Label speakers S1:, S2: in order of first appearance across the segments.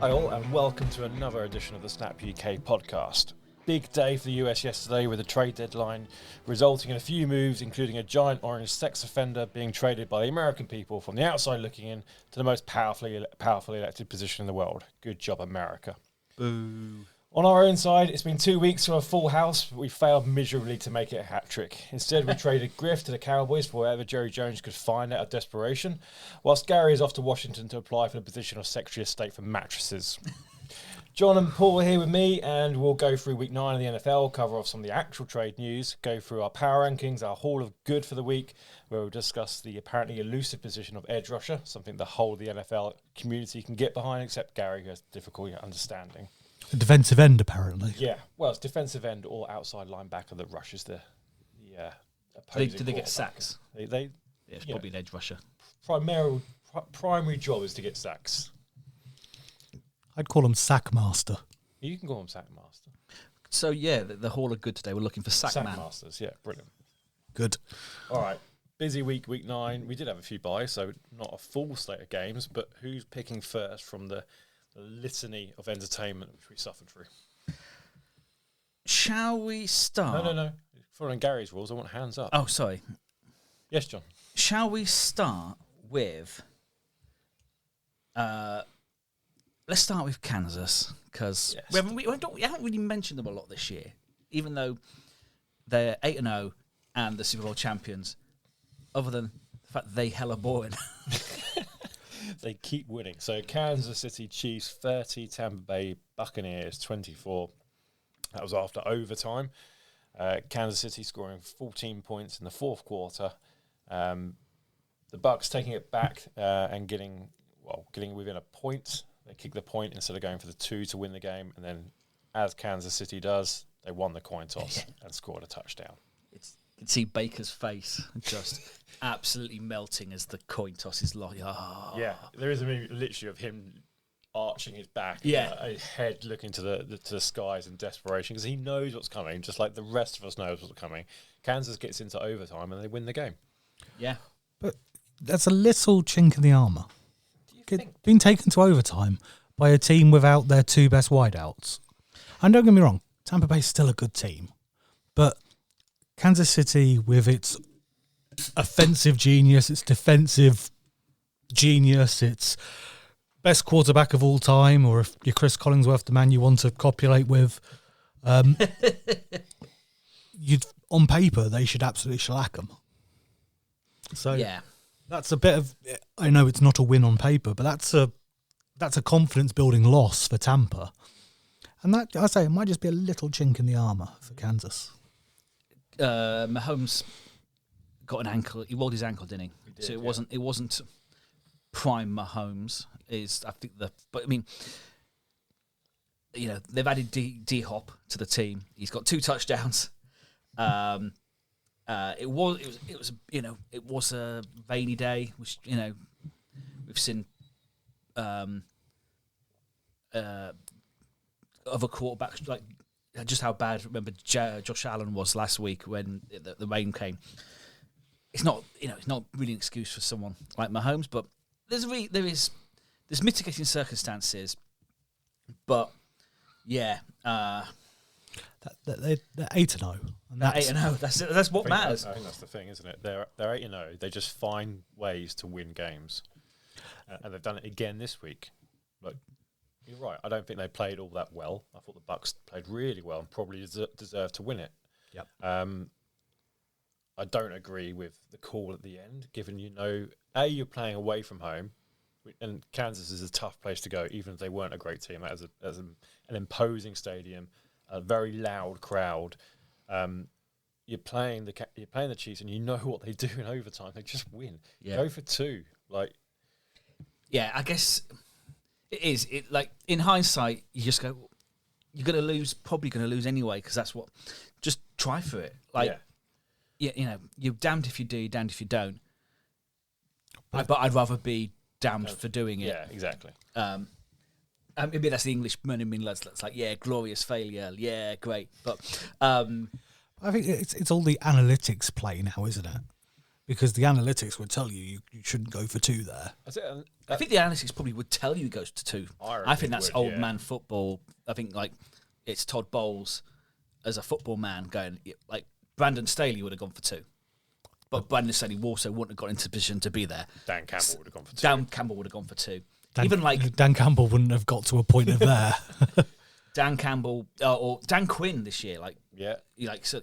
S1: Hi all, and welcome to another edition of the Snap UK podcast. Big day for the US yesterday with a trade deadline resulting in a few moves, including a giant orange sex offender being traded by the American people from the outside looking in to the most powerfully elected position in the world. Good job, America.
S2: Boo.
S1: On our own side, it's been 2 weeks to a full house, but we failed miserably to make it a hat-trick. Instead, we traded Griff to the Cowboys for whatever Jerry Jones could find out of desperation, whilst Gary is off to Washington to apply for the position of Secretary of State for mattresses. John and Paul are here with me, and we'll go through week 9 of the NFL, cover off some of the actual trade news, go through our power rankings, our Hall of Good for the week, where we'll discuss the apparently elusive position of edge rusher, something the whole of the NFL community can get behind, except Gary, who has difficulty understanding.
S3: A defensive end, apparently.
S1: Yeah, well, it's defensive end or outside linebacker that rushes the opposing.
S2: Do they get sacks?
S1: They
S2: Yeah, it's probably an edge rusher.
S1: Primary job is to get sacks.
S3: I'd call him Sackmaster.
S1: You can call him Sackmaster.
S2: So, yeah, the Hall of Good today, we're looking for Sackman.
S1: Sackmasters, yeah, brilliant.
S3: Good.
S1: All right, busy week 9. We did have a few buys, so not a full slate of games, but who's picking first from the litany of entertainment which we suffered through?
S2: Shall we start?
S1: No. Following Gary's rules, I want hands up.
S2: Oh, sorry.
S1: Yes, John.
S2: Shall we start with... let's start with Kansas, because
S1: Yes.
S2: we haven't really mentioned them a lot this year, even though they're 8-0 and the Super Bowl champions, other than the fact that they hella boring.
S1: They keep winning. So Kansas City Chiefs 30, Tampa Bay Buccaneers 24. That was after overtime. Kansas City scoring 14 points in the fourth quarter. The Bucs taking it back and getting within a point. They kicked the point instead of going for the 2 to win the game. And then, as Kansas City does, they won the coin toss and scored a touchdown.
S2: You can see Baker's face just absolutely melting as the coin toss is like,
S1: Yeah, there is a meme literally of him arching his back, a head looking to the skies in desperation because he knows what's coming, just like the rest of us knows what's coming. Kansas gets into overtime and they win the game.
S2: Yeah.
S3: But that's a little chink in the armour. Being taken to overtime by a team without their 2 best wideouts. And don't get me wrong, Tampa Bay's still a good team. But Kansas City, with its offensive genius, its defensive genius, its best quarterback of all time, or if you're Chris Collinsworth, the man you want to copulate with, on paper, they should absolutely shellac them. So
S2: Yeah.
S3: that's a bit of. I know it's not a win on paper, but that's a confidence building loss for Tampa, and that I say it might just be a little chink in the armour for Kansas.
S2: Mahomes got an ankle. He rolled his ankle, didn't he? So it wasn't prime Mahomes. But I mean, they've added D Hop to the team. He's got 2 touchdowns. It was a rainy day, which we've seen other quarterbacks like just how bad. Remember Josh Allen was last week when the rain came. It's not really an excuse for someone like Mahomes, but there's mitigating circumstances. But yeah.
S3: They're 8-0.
S2: They're 8-0. That's what matters.
S1: I think that's the thing, isn't it? They're 8-0. They just find ways to win games, and they've done it again this week. But you're right. I don't think they played all that well. I thought the Bucs played really well and probably deserved to win it.
S3: Yep.
S1: I don't agree with the call at the end, given you're playing away from home, and Kansas is a tough place to go, even if they weren't a great team. As an imposing stadium. A very loud crowd. You're playing the Chiefs, and you know what they do in overtime. They just win.
S2: Yeah.
S1: Go for 2.
S2: Yeah, I guess it is. In hindsight, you just go, you're going to lose. Probably going to lose anyway, because that's what. Just try for it. You're damned if you do, you're damned if you don't. But I'd rather be damned for doing it.
S1: Yeah, exactly.
S2: Maybe that's the English meaning. That's like, yeah, glorious failure. Yeah, great. But
S3: I think it's all the analytics play now, isn't it? because the analytics would tell you shouldn't go for 2 there.
S2: I think the analytics probably would tell you he goes to 2. I think that's old man football. I think it's Todd Bowles as a football man going like Brandon Staley would have gone for 2. But Brandon Staley also wouldn't have got into the position to be there.
S1: Dan Campbell would have gone for 2.
S2: Dan Campbell would have gone for 2.
S3: Dan Campbell wouldn't have got to a point of there.
S2: Dan Campbell or Dan Quinn this year, so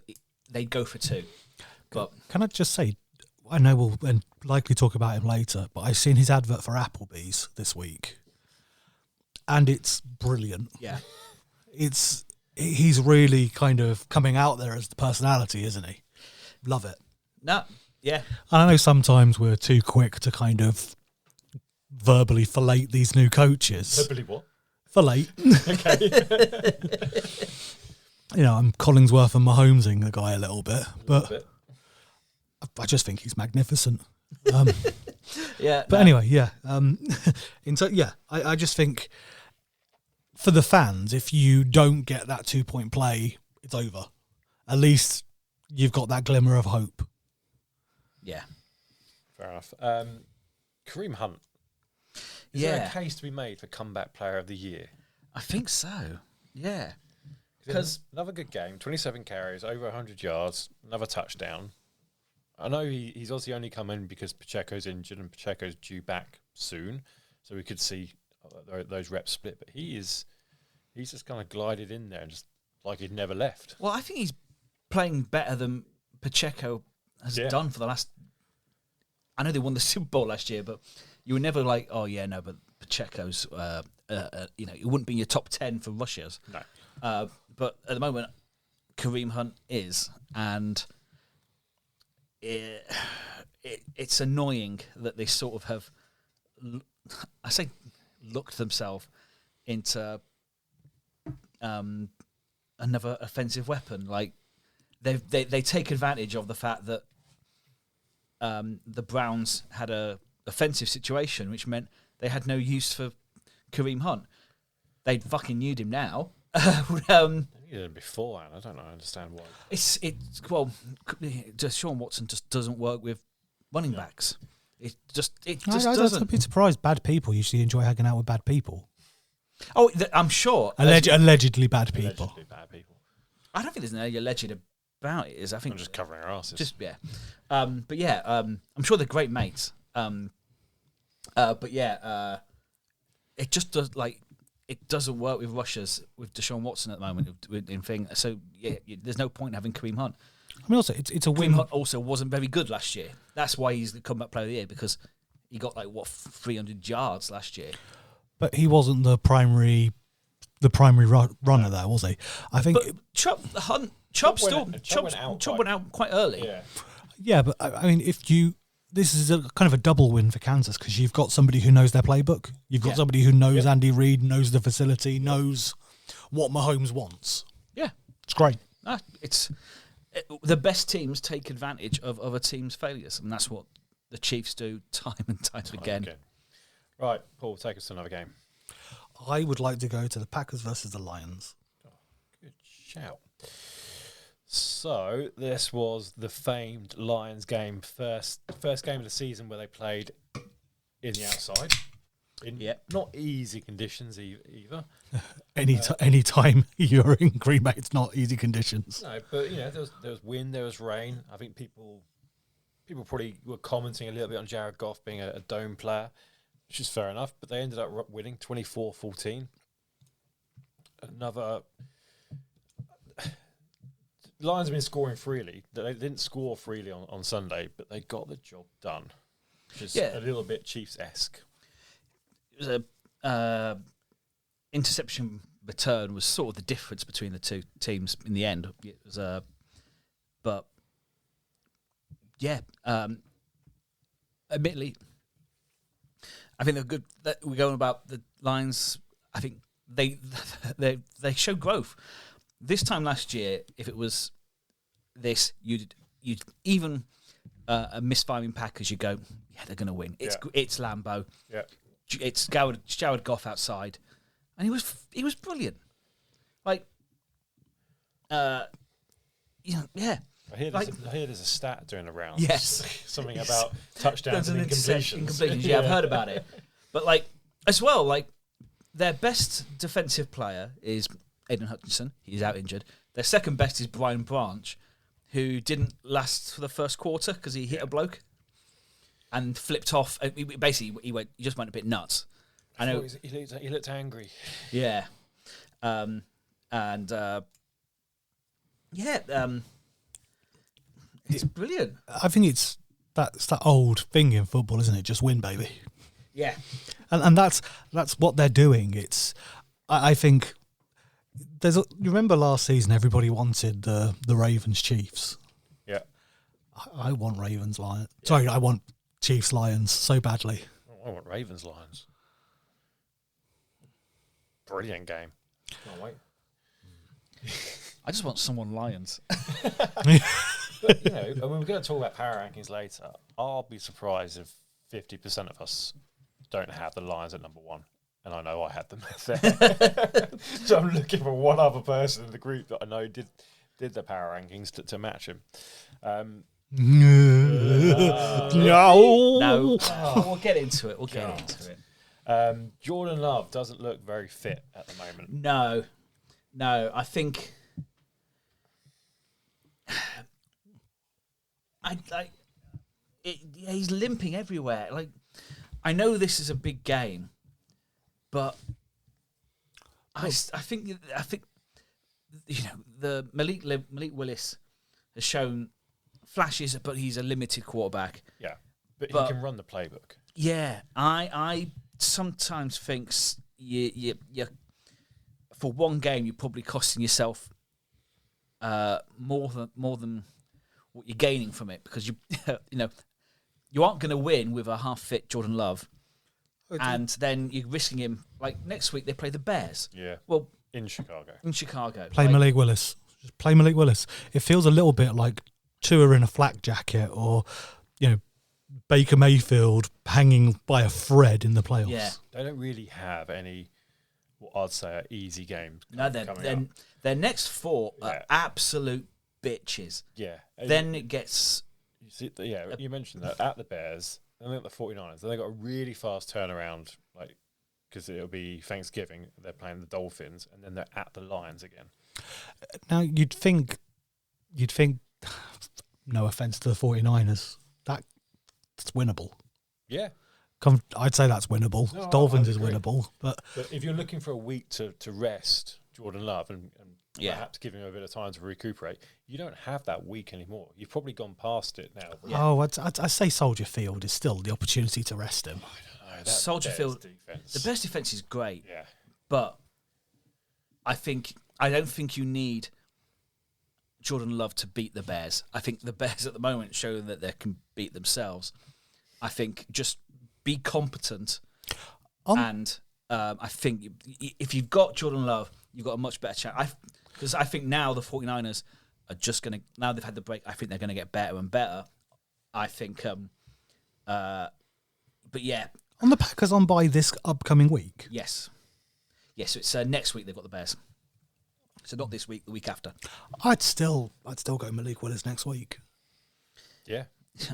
S2: they'd go for 2. But
S3: can I just say, I know we'll likely talk about him later, but I've seen his advert for Applebee's this week, and it's brilliant.
S2: Yeah,
S3: he's really kind of coming out there as the personality, isn't he? Love it.
S2: No, yeah.
S3: I know sometimes we're too quick to kind of verbally fillet these new coaches.
S1: Verbally what?
S3: Fillet.
S1: Okay.
S3: I'm Collingsworth and Mahomesing the guy a little bit, but I just think he's magnificent.
S2: Yeah.
S3: But anyway, yeah. I just think for the fans, if you don't get that 2-point play, it's over. At least you've got that glimmer of hope.
S2: Yeah.
S1: Fair enough. Kareem Hunt. Is there a case to be made for comeback player of the year?
S2: I think so. Yeah.
S1: Because another good game, 27 carries, over 100 yards, another touchdown. I know he's obviously only come in because Pacheco's injured and Pacheco's due back soon, so we could see those reps split. But he's just kind of glided in there and just like he'd never left.
S2: Well, I think he's playing better than Pacheco has done for the last. I know they won the Super Bowl last year, but you were never like, oh yeah, no, but Pacheco's, it wouldn't be in your top 10 for rushers.
S1: No.
S2: But at the moment, Kareem Hunt is, and it's annoying that they sort of have, looked themselves into another offensive weapon. Like they take advantage of the fact that the Browns had a offensive situation, which meant they had no use for Kareem Hunt. They fucking used him now.
S1: Beforehand, I don't know. I understand why.
S2: Just Sean Watson just doesn't work with running backs. It just
S3: doesn't. I'd be surprised. Bad people usually enjoy hanging out with bad people.
S2: Oh, I'm sure.
S3: Allegedly bad people.
S1: Allegedly bad people.
S2: I don't think there's any alleged about it. I think
S1: I'm just covering our asses.
S2: I'm sure they're great mates. It just does it doesn't work with rushers with Deshaun Watson at the moment in thing. So there's no point in having Kareem Hunt.
S3: I mean, also it's a win.
S2: Kareem Hunt also wasn't very good last year. That's why he's the comeback player of the year, because he got 300 yards last year.
S3: But he wasn't the primary runner there, was he? I think.
S2: But Chubb went out quite early.
S3: Yeah, but I mean, this is kind of a double win for Kansas because you've got somebody who knows their playbook. You've got somebody who knows Andy Reid, knows the facility, knows what Mahomes wants.
S2: Yeah.
S3: It's great.
S2: The best teams take advantage of other teams' failures, and that's what the Chiefs do time and time again.
S1: Right, Paul, take us to another game.
S3: I would like to go to the Packers versus the Lions.
S1: Oh, good shout. So this was the famed Lions game, first game of the season where they played in the outside, in not easy conditions either.
S3: Any time you're in Green Bay, it's not easy conditions.
S1: No, but there was wind, there was rain. I think people probably were commenting a little bit on Jared Goff being a dome player, which is fair enough. But they ended up winning 24-14. Another. Lions have been scoring freely. They didn't score freely on Sunday, but they got the job done, which is a little bit Chiefs-esque.
S2: It was interception return was sort of the difference between the two teams in the end. It was admittedly, I think they're good. We're going about the Lions. I think they show growth. This time last year, if it was this, you'd even a misfiring Packers, you go, they're going to win. It's Lambeau.
S1: Yeah.
S2: It's Jared Goff outside, and he was brilliant.
S1: I hear there's a stat doing the rounds.
S2: Yes.
S1: Something about touchdowns and incompletions.
S2: Yeah, I've heard about it. But like as well, like their best defensive player is Aiden Hutchinson. He's out injured. Their second best is Brian Branch, who didn't last for the first quarter because he hit a bloke and flipped off. Basically, he just went a bit nuts. I know
S1: he looked angry.
S2: Yeah, it's brilliant.
S3: I think it's that old thing in football, isn't it? Just win, baby.
S2: Yeah,
S3: and that's what they're doing. It's I think you remember last season everybody wanted the Ravens Chiefs.
S1: Yeah,
S3: I want Ravens Lions. Yeah. Sorry, I want Chiefs Lions so badly.
S1: I want Ravens Lions. Brilliant game. Can't wait.
S2: I just want someone Lions.
S1: But, we're going to talk about power rankings later. I'll be surprised if 50% of us don't have the Lions at number 1. And I know I had them there. So I'm looking for one other person in the group that I know did the power rankings to match him.
S2: No. We'll get into it.
S1: Jordan Love doesn't look very fit at the moment.
S2: No. I think he's limping everywhere. Like, I know this is a big game, but I think the Malik Willis has shown flashes, but he's a limited quarterback.
S1: Yeah, but he can run the playbook.
S2: Yeah, I sometimes think you for one game you're probably costing yourself more than what you're gaining from it, because you aren't going to win with a half-fit Jordan Love, and then you're risking him. Like next week they play the Bears.
S1: Yeah.
S2: Well,
S1: in Chicago.
S3: Play Malik Willis. Just play Malik Willis. It feels a little bit like Tua in a flak jacket, or Baker Mayfield hanging by a thread in the playoffs.
S2: Yeah.
S1: They don't really have any, what I'd say, are easy games.
S2: No, their next 4 are absolute bitches.
S1: Yeah.
S2: Then it gets...
S1: You mentioned that at the Bears, and then at the 49ers, then they got a really fast turnaround, because it'll be Thanksgiving, they're playing the Dolphins, and then they're at the Lions again.
S3: Now, you'd think, no offence to the 49ers, that's winnable.
S1: Yeah.
S3: I'd say that's winnable.
S1: No,
S3: Dolphins is winnable. But
S1: if you're looking for a week to rest Jordan Love and perhaps give him a bit of time to recuperate, you don't have that week anymore. You've probably gone past it now.
S3: Yeah. Oh, I'd say Soldier Field is still the opportunity to rest him.
S1: I don't know.
S2: Soldier Field,
S1: defense.
S2: the Bears defense is great.
S1: Yeah.
S2: But I don't think you need Jordan Love to beat the Bears. I think the Bears at the moment show that they can beat themselves. I think just be competent, and I think if you've got Jordan Love, you've got a much better chance. Because I think now the 49ers are just going to, now they've had the break, I think they're going to get better and better. I think, but yeah.
S3: On the Packers on bye this upcoming week?
S2: Yes. Yes, so it's next week they've got the Bears. So not this week, the week after.
S3: I'd still go Malik Willis next week.
S1: Yeah.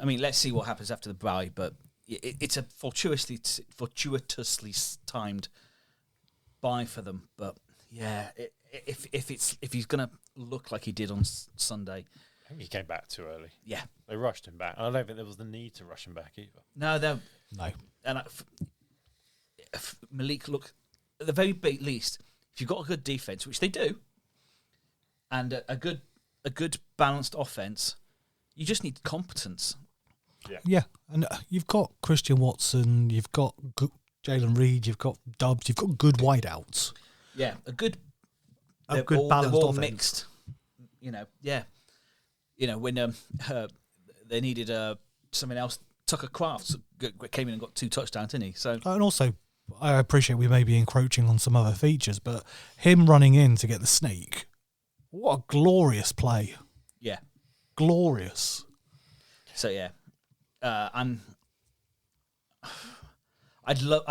S2: I mean, let's see what happens after the bye, but it's a fortuitously timed bye for them. But yeah, if he's going to look like he did on Sunday,
S1: I think he came back too early.
S2: Yeah,
S1: they rushed him back. I don't think there was the need to rush him back either.
S2: No. And Malik, look, at the very least, if you've got a good defense, which they do, and a good balanced offense, you just need competence.
S3: Yeah, and you've got Christian Watson, you've got Jalen Reed, you've got Dobbs, you've got good wideouts.
S2: Yeah, a good
S3: balanced
S2: all
S3: offense.
S2: Mixed. When they needed something else, Tucker Crafts came in and got 2 touchdowns, didn't he? So,
S3: and also, I appreciate we may be encroaching on some other features, but him running in to get the snake, what a glorious play!
S2: Yeah,
S3: glorious.
S2: So yeah, I'd love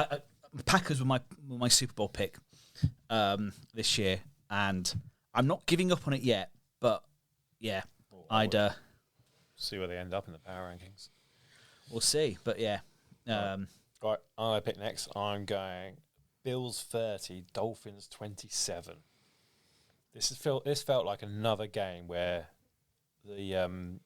S2: Packers were my Super Bowl pick this year, and I'm not giving up on it yet. But yeah, I'd
S1: see where they end up in the power rankings.
S2: We'll see, but yeah.
S1: Right, I pick next. I'm going Bills 30, Dolphins 27. This felt like another game where the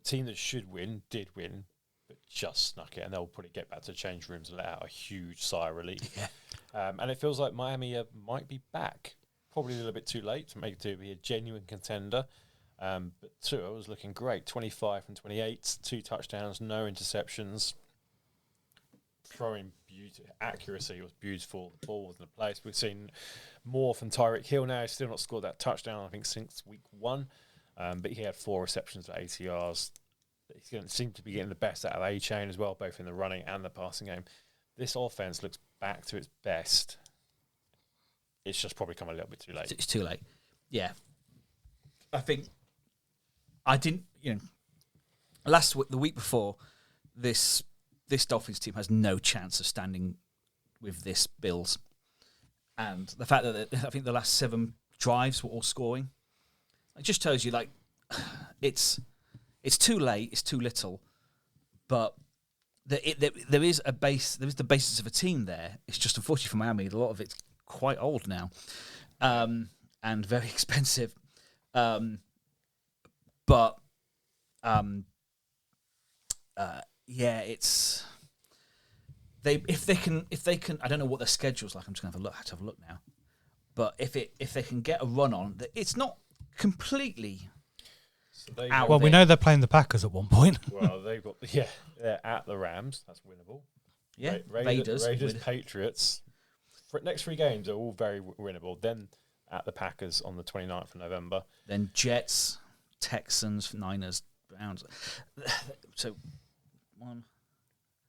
S1: team that should win did win, but just snuck it, and they'll probably get back to change rooms and let out a huge sigh of relief.
S2: Yeah.
S1: And it feels like Miami might be back. Probably a little bit too late to make it to be a genuine contender. But Tua was looking great. 25 from 28, 2 touchdowns, no interceptions. Throwing accuracy was beautiful. The ball was in the place. We've seen more from Tyreek Hill now. He's still not scored that touchdown, I think, since week 1. But he had 4 receptions for 80 yards. He's going to seem to be getting the best out of A-Chain as well, both in the running and the passing game. This offense looks back to its best. It's just probably come a little bit too late.
S2: It's too late. Yeah. I think I didn't, the week before, this Dolphins team has no chance of standing with this Bills. And the fact that I think the last 7 drives were all scoring, it just tells you, like, it's too late, it's too little, but there is the basis of a team there. It's just, unfortunately for Miami, a lot of it's quite old now, and very expensive. It's if they can. I don't know what their schedule's like. I'm just gonna have to have a look now. But if they can get a run on, it's not completely. Out
S3: well, we know they're playing the Packers at one point.
S1: Well, they've got they're at the Rams. That's winnable.
S2: Yeah,
S1: Raiders, Patriots. Next 3 games are all very winnable. Then at the Packers on the 29th of November.
S2: Then Jets, Texans, Niners, Browns. So one.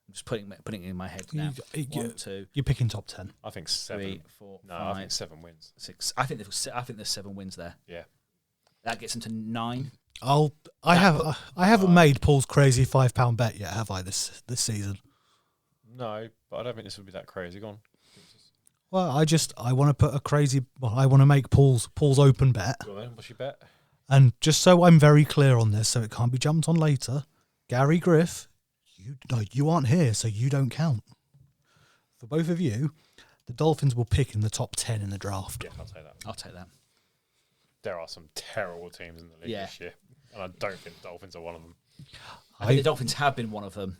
S2: I'm just putting it in my head now. 1, 2.
S3: You're picking top 10.
S1: I think 7.
S2: 3, 4,
S1: no,
S2: 5,
S1: I think 7 wins.
S2: 6. I think there's 7 wins there.
S1: Yeah.
S2: That gets into 9.
S3: I haven't made Paul's crazy £5 bet yet, have I? This season.
S1: No, but I don't think this would be that crazy. Go on.
S3: Well, I want to put a crazy. Well, I want to make Paul's open bet.
S1: Go on then. What's your bet?
S3: And just so I'm very clear on this, so it can't be jumped on later. Gary Griff, you aren't here, so you don't count. For both of you, the Dolphins will pick in the top 10 in the draft.
S1: Yeah, I'll take that.
S2: There
S1: are some terrible teams in the league this year, and I don't think the Dolphins are one of them.
S2: I think the Dolphins have been one of them,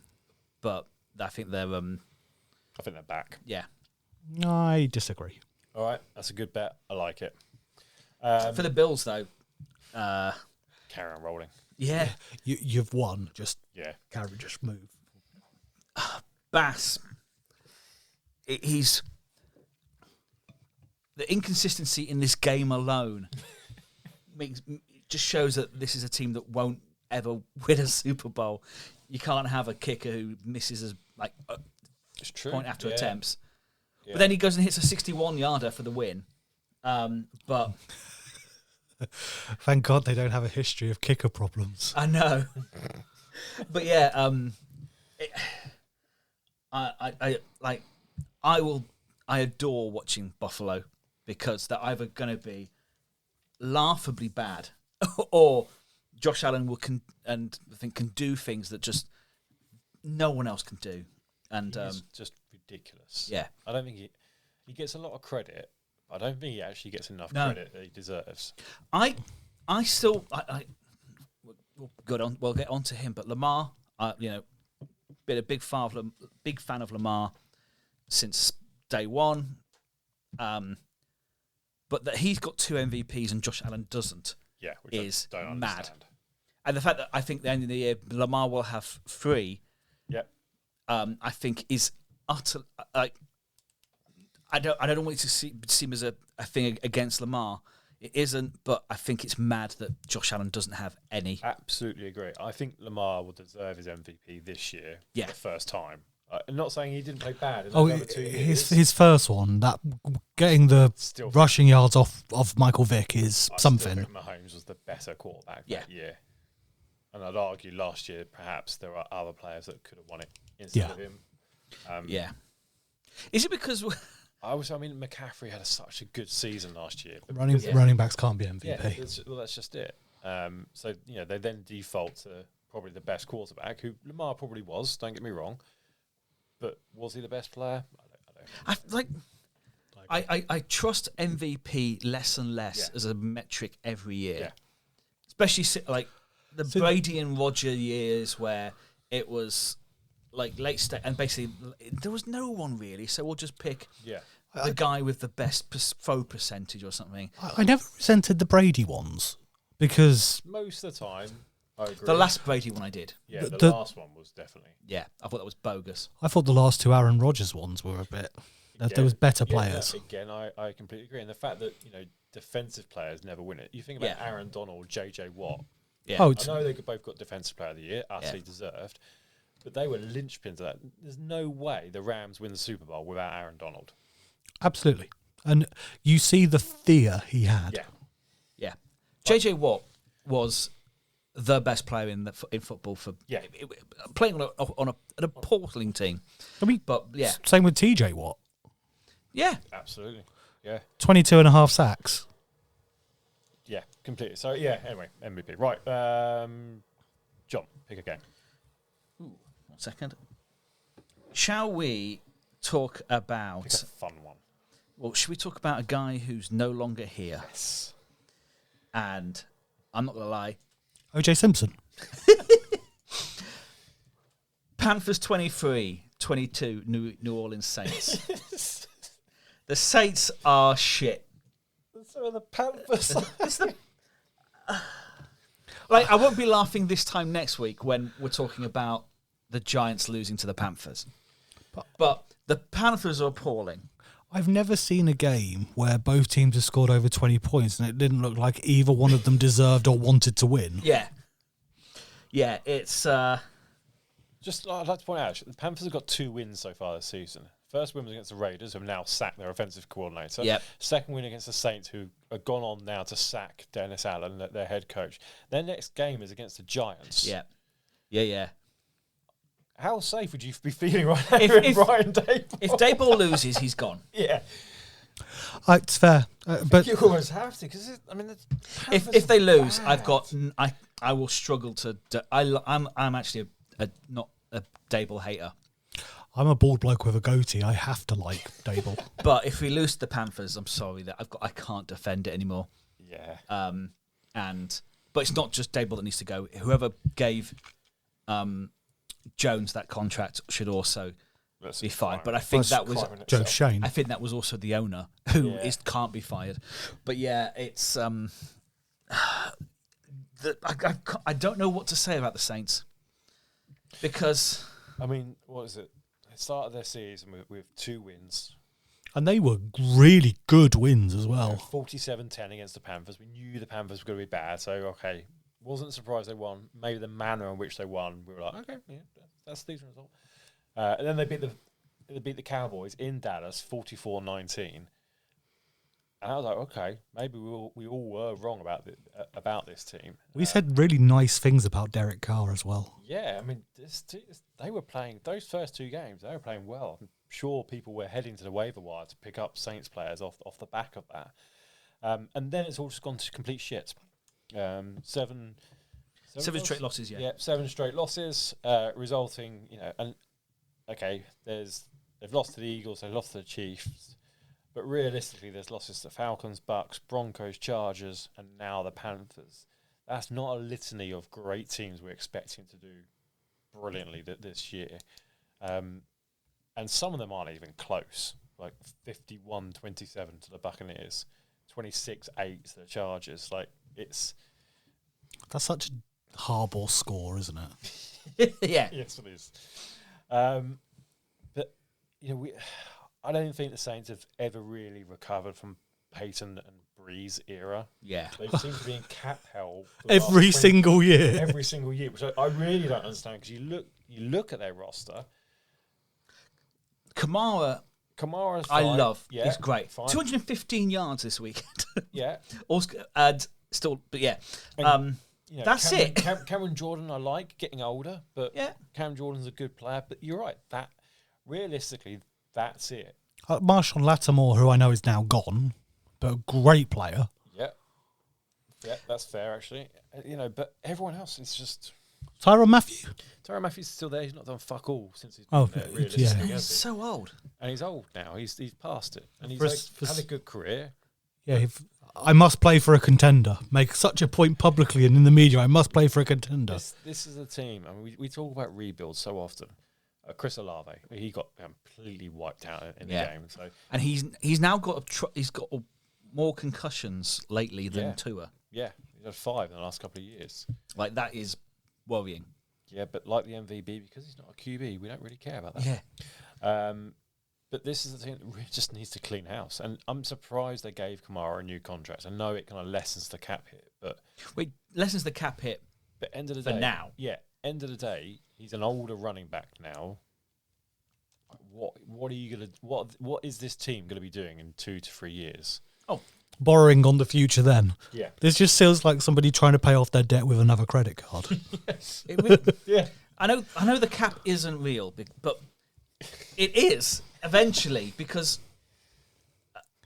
S2: but I think they're.
S1: I think they're back.
S2: Yeah.
S3: I disagree.
S1: All right, that's a good bet. I like it.
S2: For the Bills, though,
S1: carry on rolling.
S2: Yeah,
S3: you've won. Just move.
S2: Bass. He's the inconsistency in this game alone just shows that this is a team that won't ever win a Super Bowl. You can't have a kicker who misses as
S1: it's true.
S2: Point after attempts.
S1: Yeah.
S2: But then he goes and hits a 61-yarder for the win. But
S3: thank God they don't have a history of kicker problems.
S2: I know. But yeah, I adore watching Buffalo because they're either going to be laughably bad or Josh Allen can do things that just no one else can do. And
S1: he's just ridiculous.
S2: Yeah.
S1: I don't think he gets a lot of credit. I don't think he actually gets enough credit that he deserves. We'll
S2: get on to him, but Lamar, been a big fan of Lamar since day one. But that he's got 2 MVPs and Josh Allen doesn't,
S1: which
S2: is
S1: I don't
S2: mad.
S1: Understand.
S2: And the fact that I think at the end of the year Lamar will have 3,
S1: yep,
S2: I think is utter. I don't want it to seem as a thing against Lamar. It isn't, but I think it's mad that Josh Allen doesn't have any.
S1: Absolutely agree. I think Lamar will deserve his MVP this year for the first time. I'm not saying he didn't play bad in the other 2 years.
S3: His first one, that getting the rushing yards off Michael Vick is something.
S1: I think Mahomes was the better quarterback that year. And I'd argue last year perhaps there are other players that could have won it instead of him.
S2: Is it because...
S1: McCaffrey had such a good season last year.
S3: Running backs can't be MVP.
S1: Yeah, that's just it. So they then default to probably the best quarterback, who Lamar probably was. Don't get me wrong, but was he the best player? I don't.
S2: I trust MVP less and less as a metric every year, especially like the Brady and Roger years where it was like late state and basically there was no one really, so we'll just pick the guy with the best throw percentage or something.
S3: I never resented the Brady ones because
S1: most of the time I agree.
S2: The last Brady one I did.
S1: Yeah, the last one was definitely.
S2: Yeah, I thought that was bogus.
S3: I thought the last two Aaron Rodgers ones were a bit. There was better players.
S1: Again, I completely agree. And the fact that, defensive players never win it. You think about Aaron Donald, JJ Watt.
S2: Yeah.
S3: Oh,
S1: I know they both got Defensive Player of the Year, utterly deserved. But they were linchpins of that. There's no way the Rams win the Super Bowl without Aaron Donald.
S3: Absolutely. And you see the fear he had.
S1: Yeah.
S2: Yeah. JJ Watt was the best player in football for playing on an appalling team.
S3: I mean,
S2: but
S3: same with TJ Watt.
S2: Yeah.
S1: Absolutely. Yeah.
S3: 22 and a half sacks.
S1: Yeah, completely. So, anyway, MVP. Right. John, pick a game.
S2: Ooh, 1 second. Shall we talk about...
S1: Pick a fun one.
S2: Well, should we talk about a guy who's no longer here?
S1: Yes.
S2: And I'm not going to lie.
S3: OJ Simpson.
S2: Panthers 23-22, New Orleans Saints. The Saints are shit.
S1: So are the Panthers.
S2: I won't be laughing this time next week when we're talking about the Giants losing to the Panthers. But the Panthers are appalling.
S3: I've never seen a game where both teams have scored over 20 points and it didn't look like either one of them deserved or wanted to win.
S2: Yeah. Yeah, it's...
S1: Just, I'd like to point out, the Panthers have got 2 wins so far this season. First win was against the Raiders, who have now sacked their offensive coordinator.
S2: Yep.
S1: Second win against the Saints, who have gone on now to sack Dennis Allen, their head coach. Their next game is against the Giants.
S2: Yeah. Yeah.
S1: How safe would you be feeling right now if Brian Daboll?
S2: If Daboll loses, he's gone.
S1: Yeah.
S3: It's fair. But
S1: you almost have to, because
S2: if they lose, I will struggle to... I'm actually not a Daboll hater.
S3: I'm a bald bloke with a goatee. I have to like Daboll.
S2: But if we lose to the Panthers, I'm sorry that I can't defend it anymore.
S1: Yeah.
S2: But it's not just Daboll that needs to go. Whoever gave Jones that contract should also be fired. But I think that was
S3: Joe Shane.
S2: I think that was also the owner who can't be fired. But yeah, it's I don't know what to say about the Saints because
S1: I mean, what is it? They started their season with 2 wins.
S3: And they were really good wins as well.
S1: 47-10 against the Panthers. We knew the Panthers were going to be bad, so okay. Wasn't surprised they won. Maybe the manner in which they won, we were like, okay, yeah, that's a decent result. And then they beat the Cowboys in Dallas, 44-19. And I was like, okay, maybe we all were wrong about this team.
S3: We said really nice things about Derek Carr as well.
S1: Yeah, I mean, they were playing those first 2 games. They were playing well. I'm sure people were heading to the waiver wire to pick up Saints players off the back of that. And then it's all just gone to complete shit. 7
S2: straight losses.
S1: Yeah, 7 straight losses, resulting, and okay, they've lost to the Eagles, they've lost to the Chiefs. But realistically, there's losses to Falcons, Bucks, Broncos, Chargers, and now the Panthers. That's not a litany of great teams we're expecting to do brilliantly this year. And some of them aren't even close, like 51-27 to the Buccaneers, 26-8 to the Chargers.
S3: That's such a Harbaugh score, isn't it?
S2: Yeah.
S1: Yes, it is. But, I don't think the Saints have ever really recovered from Peyton and Breeze era.
S2: Yeah.
S1: They seem to be in cap hell
S3: every single year.
S1: Every single year, which I really don't understand, because you look at their roster.
S2: Kamara's
S1: fine.
S2: I love.
S1: Yeah,
S2: he's great.
S1: Fine.
S2: 215 yards this weekend.
S1: Yeah.
S2: Still, but yeah. That's
S1: Cameron,
S2: it.
S1: Cameron Jordan, I like, getting older, but
S2: yeah.
S1: Cameron Jordan's a good player. But you're right. That realistically, that's it.
S3: Marshawn Lattimore, who I know is now gone, but a great player.
S1: Yeah. Yeah, that's fair actually. But everyone else is just.
S3: Tyrann Mathieu.
S1: Tyrann Matthew's still there. He's not done fuck all since he's
S3: Oh,
S1: been there,
S3: yeah.
S1: realistically,
S2: He's
S1: has he?
S2: so old.
S1: And he's old now. He's past it, and he's
S3: For
S1: had a good career.
S3: Yeah, I must play for a contender. Make such a point publicly and in the media. I must play for a contender.
S1: This is a team. I mean, we talk about rebuilds so often. Chris Olave, he got completely wiped out in the game. So,
S2: and he's now got he's got more concussions lately than Tua.
S1: Yeah, he's had 5 in the last couple of years.
S2: Like that is worrying.
S1: Yeah, but like the MVP, because he's not a QB, we don't really care about that.
S2: Yeah.
S1: But this is the thing that really just needs to clean house. And I'm surprised they gave Kamara a new contract. I know it kind of lessens the cap hit, but...
S2: Wait, lessens the cap hit
S1: end of the
S2: for
S1: day...
S2: now.
S1: Yeah, end of the day, he's an older running back now. What are you going to... What is this team going to be doing in 2 to 3 years?
S2: Oh.
S3: Borrowing on the future then.
S1: Yeah.
S3: This just feels like somebody trying to pay off their debt with another credit card.
S2: Yes.
S1: Yeah.
S2: I know the cap isn't real, but it is eventually because...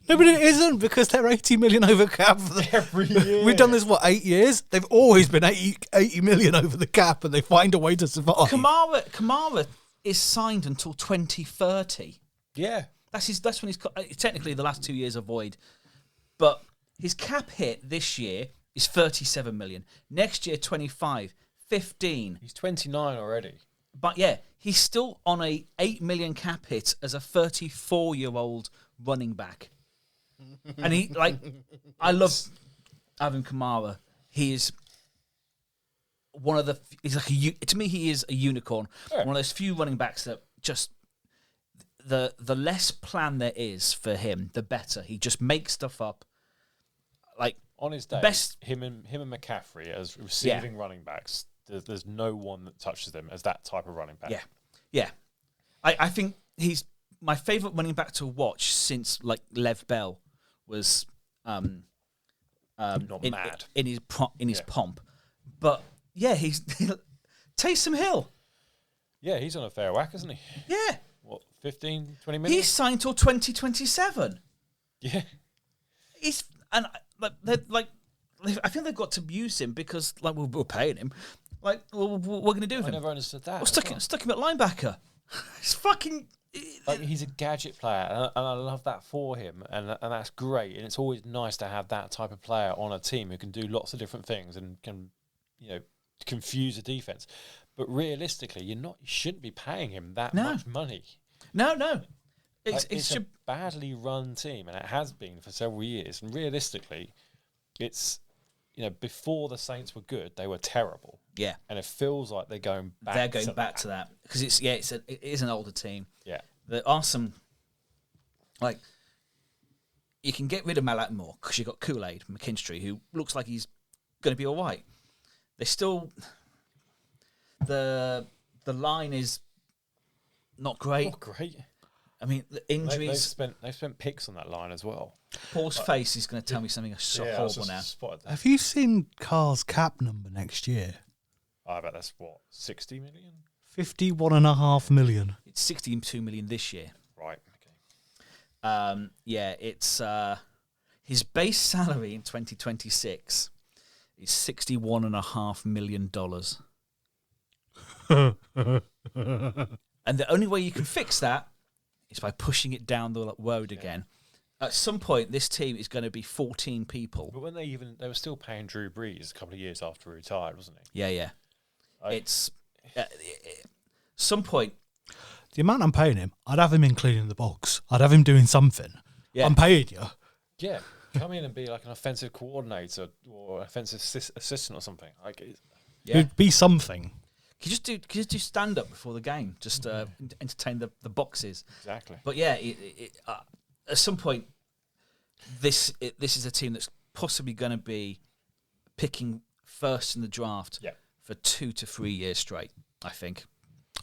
S3: No, but it isn't because they're 80 million over cap.
S1: Every year.
S3: We've done this, 8 years? They've always been 80 million over the cap and they find a way to survive.
S2: Kamara is signed until 2030.
S1: Yeah.
S2: That's when he's technically the last 2 years are void. But his cap hit this year is 37 million. Next year, 25, 15.
S1: He's 29 already.
S2: But yeah, he's still on a 8 million cap hit as a 34-year-old running back. And I love Alvin Kamara. He is one of to me, he is a unicorn. Yeah. One of those few running backs that just, the less plan there is for him, the better. He just makes stuff up. Like
S1: on his day, him and McCaffrey as receiving running backs. There's no one that touches them as that type of running back.
S2: Yeah. I think he's my favourite running back to watch since Lev Bell was
S1: not mad
S2: in his pomp, but he's Taysom Hill.
S1: Yeah, he's on a fair whack, isn't he?
S2: Yeah.
S1: What, 15, 20 minutes?
S2: He's signed till 2027.
S1: Yeah.
S2: I think they've got to use him because we're paying him. What we're going to do with him?
S1: I never understood that.
S2: We're stuck him at linebacker. It's fucking.
S1: He's a gadget player, and I love that for him, and that's great. And it's always nice to have that type of player on a team who can do lots of different things and can, confuse a defense. But realistically, you shouldn't be paying him that much money.
S2: No.
S1: It's a badly run team, and it has been for several years. And realistically, it's before the Saints were good, they were terrible.
S2: Yeah,
S1: and it feels like they're going back.
S2: They're going back to that because it is an older team.
S1: Yeah,
S2: there are some you can get rid of Malak Moore because you got Kool-Aid McKinstry, who looks like he's going to be all right. They still the line is not great.
S1: Not great.
S2: I mean, the injuries.
S1: They've spent picks on that line as well.
S2: Paul's face is going to tell me something horrible now.
S3: Have you seen Carr's cap number next year?
S1: I bet that's 60 million?
S3: 51.5 million.
S2: It's 62 million this year.
S1: Right. Okay.
S2: It's his base salary in 2026 is $61.5 million. And the only way you can fix that is by pushing it down the road again. At some point, this team is going to be 14 people.
S1: But when they were still paying Drew Brees a couple of years after he retired, wasn't he?
S2: Yeah. It's some point.
S3: The amount I'm paying him, I'd have him in cleaning the box. I'd have him doing something. Yeah. I'm paying you.
S1: Yeah, come in and be like an offensive coordinator or offensive assistant or something.
S3: It'd be something.
S2: Can you just do stand up before the game? Just entertain the boxes.
S1: Exactly.
S2: But at some point, this is a team that's possibly going to be picking first in the draft for 2 to 3 years straight, I think.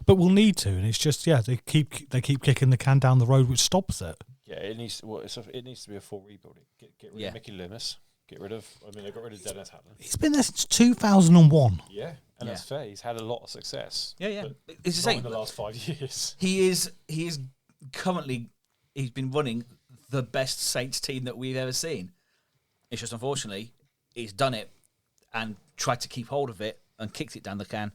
S3: But we'll need to, and it's just they keep kicking the can down the road, which stops it.
S1: Yeah, it needs to be a full rebuilding. Get rid of Mickey Loomis. They got rid of Dennis Hadley.
S3: He's been there since 2001.
S1: Yeah, and that's fair. He's had a lot of success.
S2: Yeah.
S1: It's not in the last 5 years.
S2: He is currently, he's been running the best Saints team that we've ever seen. It's just unfortunately he's done it and tried to keep hold of it and kicked it down the can,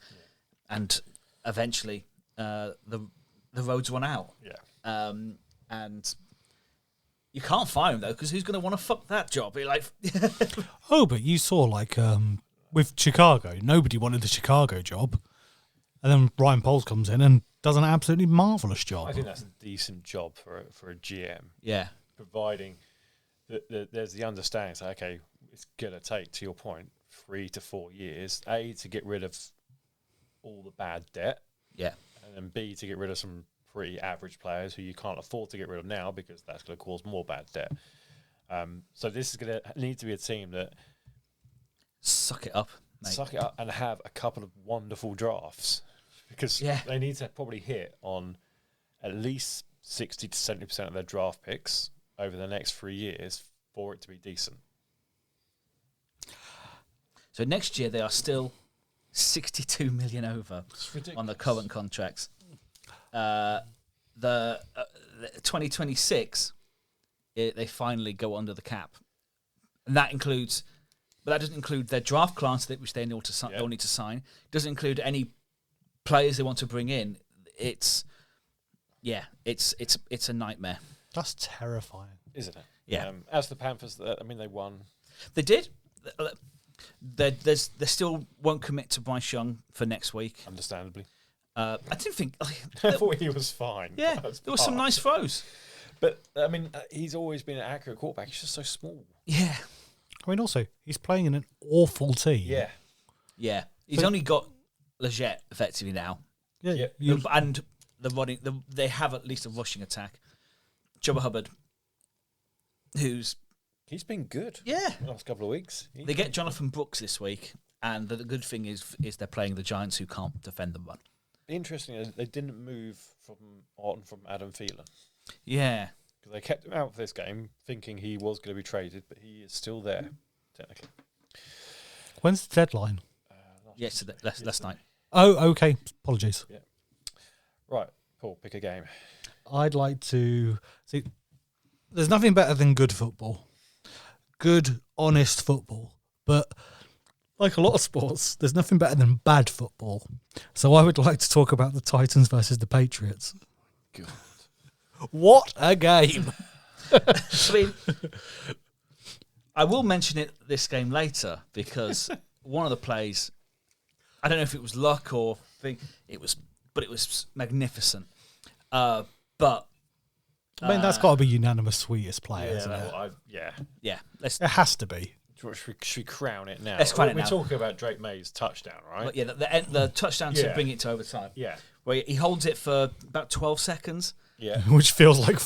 S2: and eventually the road's run out.
S1: Yeah.
S2: And you can't fire him though, because who's going to want to fuck that job? Like,
S3: Oh, but you saw like with Chicago, nobody wanted the Chicago job, and then Ryan Poles comes in and does an absolutely marvelous job.
S1: I think that's a decent job for a GM.
S2: yeah,
S1: Providing that there's the understanding. So, okay, it's going to take, to your point, 3 to 4 years, A, to get rid of all the bad debt,
S2: yeah,
S1: and then B, to get rid of some pretty average players who you can't afford to get rid of now because that's going to cause more bad debt. So this is going to need to be a team that
S2: suck it up, mate.
S1: suck it up and have a couple of wonderful drafts, because they need to probably hit on at least 60 to 70% of their draft picks over the next 3 years for it to be decent.
S2: So next year they are still 62 million over on the current contracts. The 2026, they finally go under the cap, and that includes, but that doesn't include their draft class which they need to they'll need to sign. It doesn't include any players they want to bring in. It's a nightmare.
S3: That's terrifying,
S1: Isn't it?
S2: Yeah.
S1: As the Panthers, they won.
S2: They did. They still won't commit to Bryce Young for next week.
S1: Understandably.
S2: I didn't think.
S1: I thought he was fine.
S2: Yeah, there were some nice throws.
S1: But, I mean, he's always been an accurate quarterback. He's just so small.
S2: Yeah.
S3: I mean, also, he's playing in an awful team.
S1: Yeah.
S2: Yeah. He's only got Leggett effectively now.
S3: Yeah.
S2: And the running, they have at least a rushing attack. Jubba Hubbard, he's
S1: been good.
S2: Yeah.
S1: The last couple of weeks.
S2: They get Jonathan Brooks this week, and the good thing is they're playing the Giants, who can't defend the run.
S1: Interesting, they didn't move from Adam Thielen.
S2: Yeah.
S1: Because they kept him out for this game, thinking he was going to be traded, but he is still there, technically.
S3: When's the deadline?
S2: Yesterday, last night.
S3: Oh, okay. Apologies.
S1: Yeah. Right, Paul, pick a game.
S3: I'd like to see. There's nothing better than good football, good, honest football. But like a lot of sports, there's nothing better than bad football. So I would like to talk about the Titans versus the Patriots.
S1: God.
S3: What a game!
S2: I mean, I will mention this game later, because one of the plays, I don't know if it was luck or thing, it was magnificent. But
S3: I mean, that's got to be unanimous sweetest player, isn't it?
S2: Yeah.
S3: It has to be.
S1: Should we crown it now?
S2: Let's crown it now.
S1: We're talking about Drake May's touchdown, right?
S2: But yeah, the touchdown to bring it to overtime.
S1: Yeah.
S2: Where he holds it for about 12 seconds.
S1: Yeah.
S3: Which feels like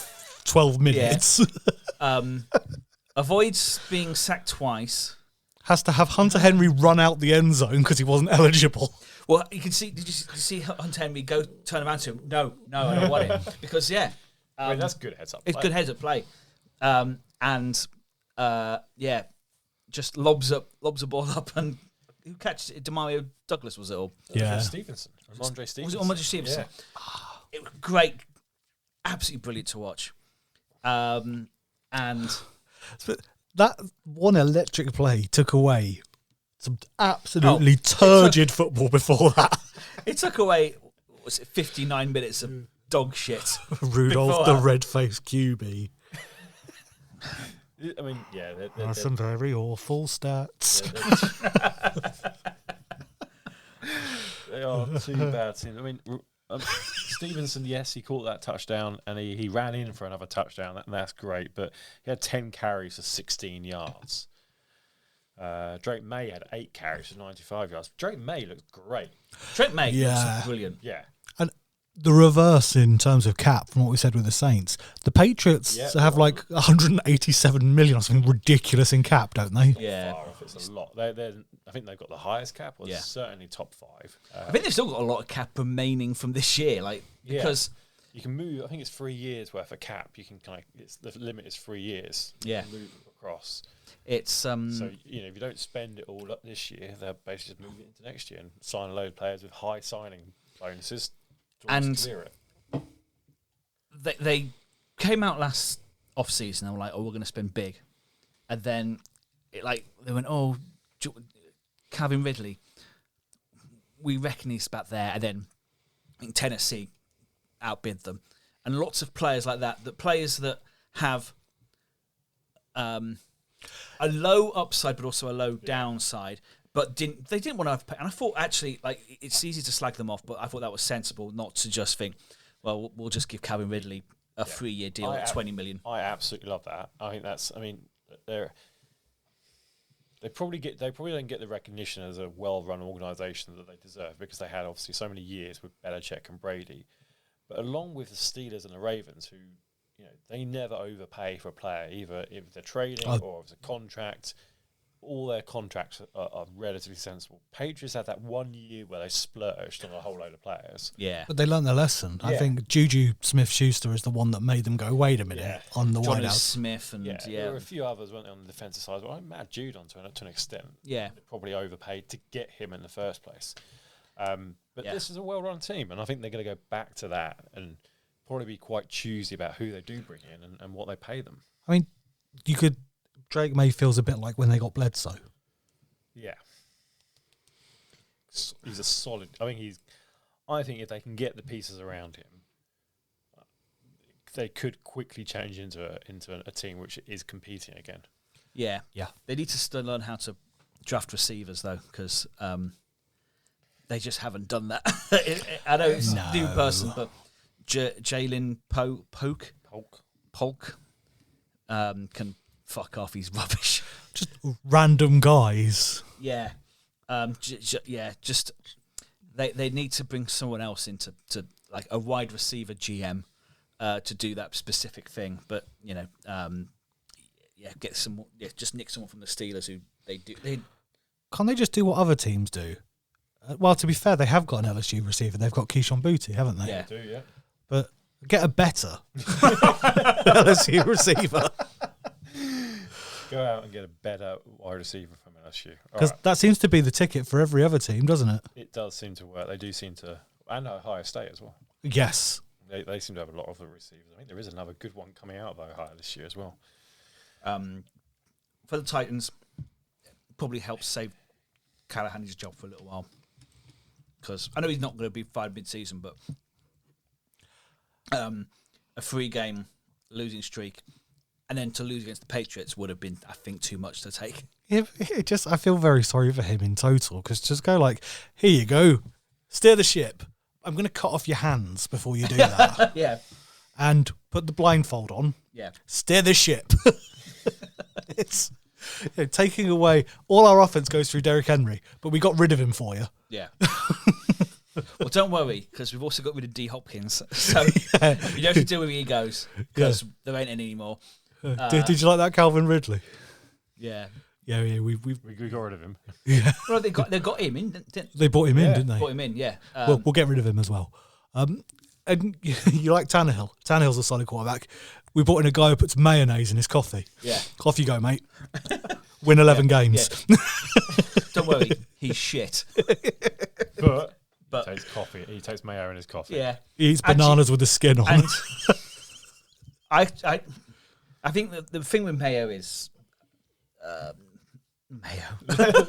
S3: 12 minutes.
S2: Avoids being sacked twice.
S3: Has to have Hunter Henry run out the end zone because he wasn't eligible.
S2: Well, you can see. Did you see Hunter Henry turn around to him? No, I don't want it. Because
S1: I mean, that's good heads up.
S2: It's good heads up play, just lobs a ball up, and who catches it? Demario Douglas, was it all?
S1: Yeah. Stevenson. Andre Stevenson.
S2: Was it Andre Stevenson?
S1: Yeah.
S2: It was great, absolutely brilliant to watch. And
S3: that one electric play took away some absolutely turgid football before that.
S2: It took away, 59 minutes of dog shit.
S3: Rudolph the red-faced QB.
S1: I mean,
S3: There are some very awful stats.
S1: They are too bad. I mean, Stevenson, yes, he caught that touchdown, and he ran in for another touchdown, and that's great, but he had 10 carries for 16 yards. Drake Maye had 8 carries for 95 yards. Drake Maye looked great.
S2: Drake Maye looks brilliant.
S1: Yeah.
S3: And the reverse in terms of cap from what we said with the Saints. The Patriots have like 187 million or something ridiculous in cap, don't they?
S2: Yeah.
S1: Far off, it's a lot. I think they've got the highest cap, or certainly top 5.
S2: I think they've still got a lot of cap remaining from this year, because
S1: you can move. I think it's 3 years worth of cap. You can the limit is 3 years.
S2: Yeah.
S1: You can move it across.
S2: It's
S1: so if you don't spend it all up this year, they'll basically just move it into next year and sign a load of players with high signing bonuses to clear it.
S2: They came out last off season and were like, "Oh, we're going to spend big," and then they went, oh, Calvin Ridley, we reckon he's about there, and then in Tennessee outbid them, and lots of players like that. The players that have a low upside but also a low downside, but they didn't want to overpay. And I thought actually, like, it's easy to slag them off, but I thought that was sensible not to just think, well, we'll just give Calvin Ridley a 3-year deal at $20 million.
S1: I absolutely love that. I think that's. I mean, they probably don't get the recognition as a well-run organisation that they deserve, because they had obviously so many years with Belichick and Brady. But along with the Steelers and the Ravens, who, you know, they never overpay for a player, either if they're trading or if it's a contract. All their contracts are relatively sensible. Patriots had that 1 year where they splurged on a whole load of players.
S2: Yeah.
S3: But they learned their lesson. I think Juju Smith-Schuster is the one that made them go, wait a minute, on the
S2: Johnny
S3: wideouts.
S2: Smith and
S1: There were a few others, weren't there, on the defensive side? Well, Matt Judon to an extent.
S2: Yeah.
S1: They probably overpaid to get him in the first place. But this is a well-run team, and I think they're going to go back to that and probably be quite choosy about who they do bring in and what they pay them.
S3: I mean, Drake May feels a bit like when they got Bledsoe.
S1: Yeah. He's a solid. I think if they can get the pieces around him, they could quickly change into a team which is competing again.
S2: Yeah.
S3: Yeah.
S2: They need to still learn how to draft receivers, though, because they just haven't done that. I know it's a new person, but Jalen Polk can fuck off. He's rubbish.
S3: Just random guys.
S2: Yeah. Just they need to bring someone else into like a wide receiver GM to do that specific thing. But get some. Yeah, just nick someone from the Steelers who they do.
S3: Can't they just do what other teams do? Well, to be fair, they have got an LSU receiver. They've got Keyshawn Booty, haven't they?
S2: Yeah,
S1: they do. Yeah.
S3: But get a better LSU receiver.
S1: Go out and get a better wide receiver from LSU.
S3: Because that seems to be the ticket for every other team, doesn't it?
S1: It does seem to work. They do seem to, and Ohio State as well.
S3: Yes.
S1: They seem to have a lot of the receivers. I think there is another good one coming out of Ohio this year as well.
S2: For the Titans, probably helps save Callahan's job for a little while. Because I know he's not going to be fired mid-season, but a 3-game losing streak and then to lose against the Patriots would have been, I think, too much to take.
S3: I feel very sorry for him in total, because just go like, here you go, steer the ship. I'm going to cut off your hands before you do that.
S2: Yeah.
S3: And put the blindfold on.
S2: Yeah.
S3: Steer the ship. It's taking away, all our offense goes through Derrick Henry, but we got rid of him for you.
S2: Yeah. Well, don't worry, because we've also got rid of D. Hopkins. So you don't have to deal with egos, because there ain't any anymore.
S3: Did you like that Calvin Ridley?
S2: Yeah.
S3: Yeah, we
S1: got rid of him.
S3: Yeah.
S2: Well, they got him in, didn't
S3: they? Brought him in, didn't they?
S2: Brought him in, yeah.
S3: We'll get rid of him as well. And you like Tannehill. Tannehill's a solid quarterback. We brought in a guy who puts mayonnaise in his coffee.
S2: Yeah.
S3: Off you go, mate. Win 11 games.
S2: Yeah. Don't worry, he's shit.
S1: But he takes coffee. He takes mayo in his coffee.
S2: Yeah.
S3: He eats bananas with the skin on.
S2: And I think that the thing with Mayo is Mayo.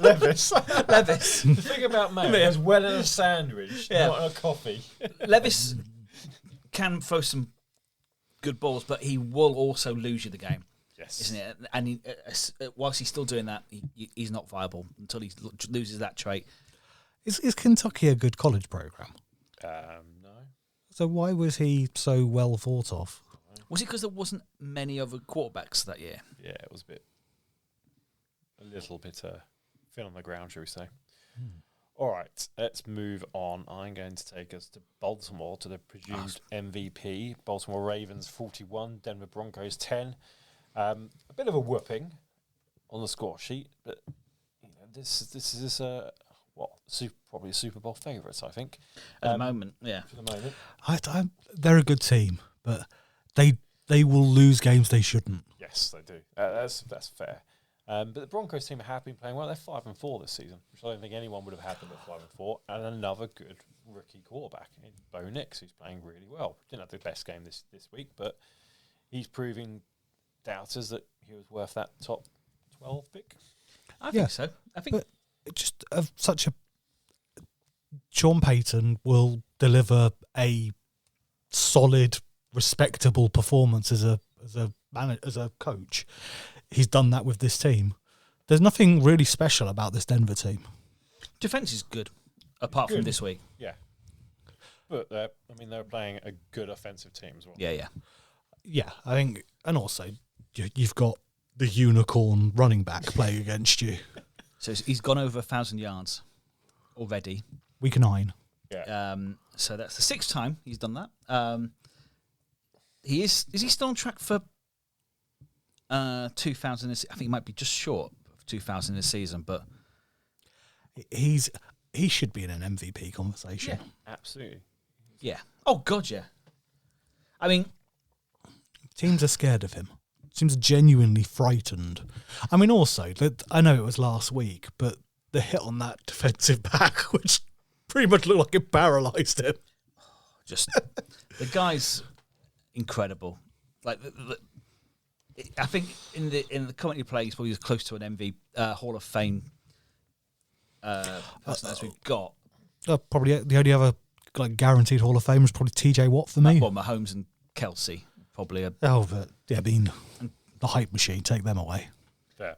S1: Levis.
S2: Levis.
S1: The thing about mayo is well in a sandwich, not in a coffee.
S2: Levis can throw some good balls, but he will also lose you the game.
S1: Yes.
S2: Isn't it? And whilst he's still doing that, he's not viable until he loses that trait.
S3: Is Kentucky a good college program?
S1: No.
S3: So why was he so well thought of?
S2: Was it because there wasn't many other quarterbacks that year?
S1: Yeah, it was a little bit thin on the ground, shall we say. All right, let's move on. I'm going to take us to Baltimore, to the presumed MVP. Baltimore Ravens 41, Denver Broncos 10. A bit of a whooping on the score sheet, but this is probably Super Bowl favourites, I think.
S2: At the moment, yeah.
S1: For the moment.
S3: They're a good team, but they will lose games they shouldn't.
S1: Yes, they do. That's fair. But the Broncos team have been playing well. They're 5-4 this season, which I don't think anyone would have had them at 5-4. And another good rookie quarterback in Bo Nix, who's playing really well. Didn't have the best game this week, but he's proving doubters that he was worth that top 12 pick.
S2: I think so. I think
S3: But just such a Sean Payton will deliver a solid, respectable performance as a coach. He's done that with this team. There's nothing really special about this Denver team.
S2: defense is good, apart from this week.
S1: Yeah. But they're playing a good offensive team as well.
S2: Yeah.
S3: Yeah, I think, and also you've got the unicorn running back playing against you.
S2: So he's gone over 1,000 yards already.
S3: Week 9.
S1: Yeah.
S2: So that's the 6th time he's done that. Is he still on track for 2,000? I think he might be just short of 2,000 this season, but
S3: He should be in an MVP conversation.
S1: Yeah, absolutely.
S2: yeah. Oh God, yeah. I mean,
S3: Teams are scared of him. Seems genuinely frightened. I mean, also, I know it was last week, but the hit on that defensive back, which pretty much looked like it paralysed him.
S2: just the guy's incredible. Like, I think in the current he plays, probably as close to an MVP Hall of Fame person as we've got.
S3: Probably the only other guaranteed Hall of Fame is probably TJ Watt for me.
S2: Well, Mahomes and Kelsey probably.
S3: But yeah, I mean, the hype machine, take them away.
S1: Fair.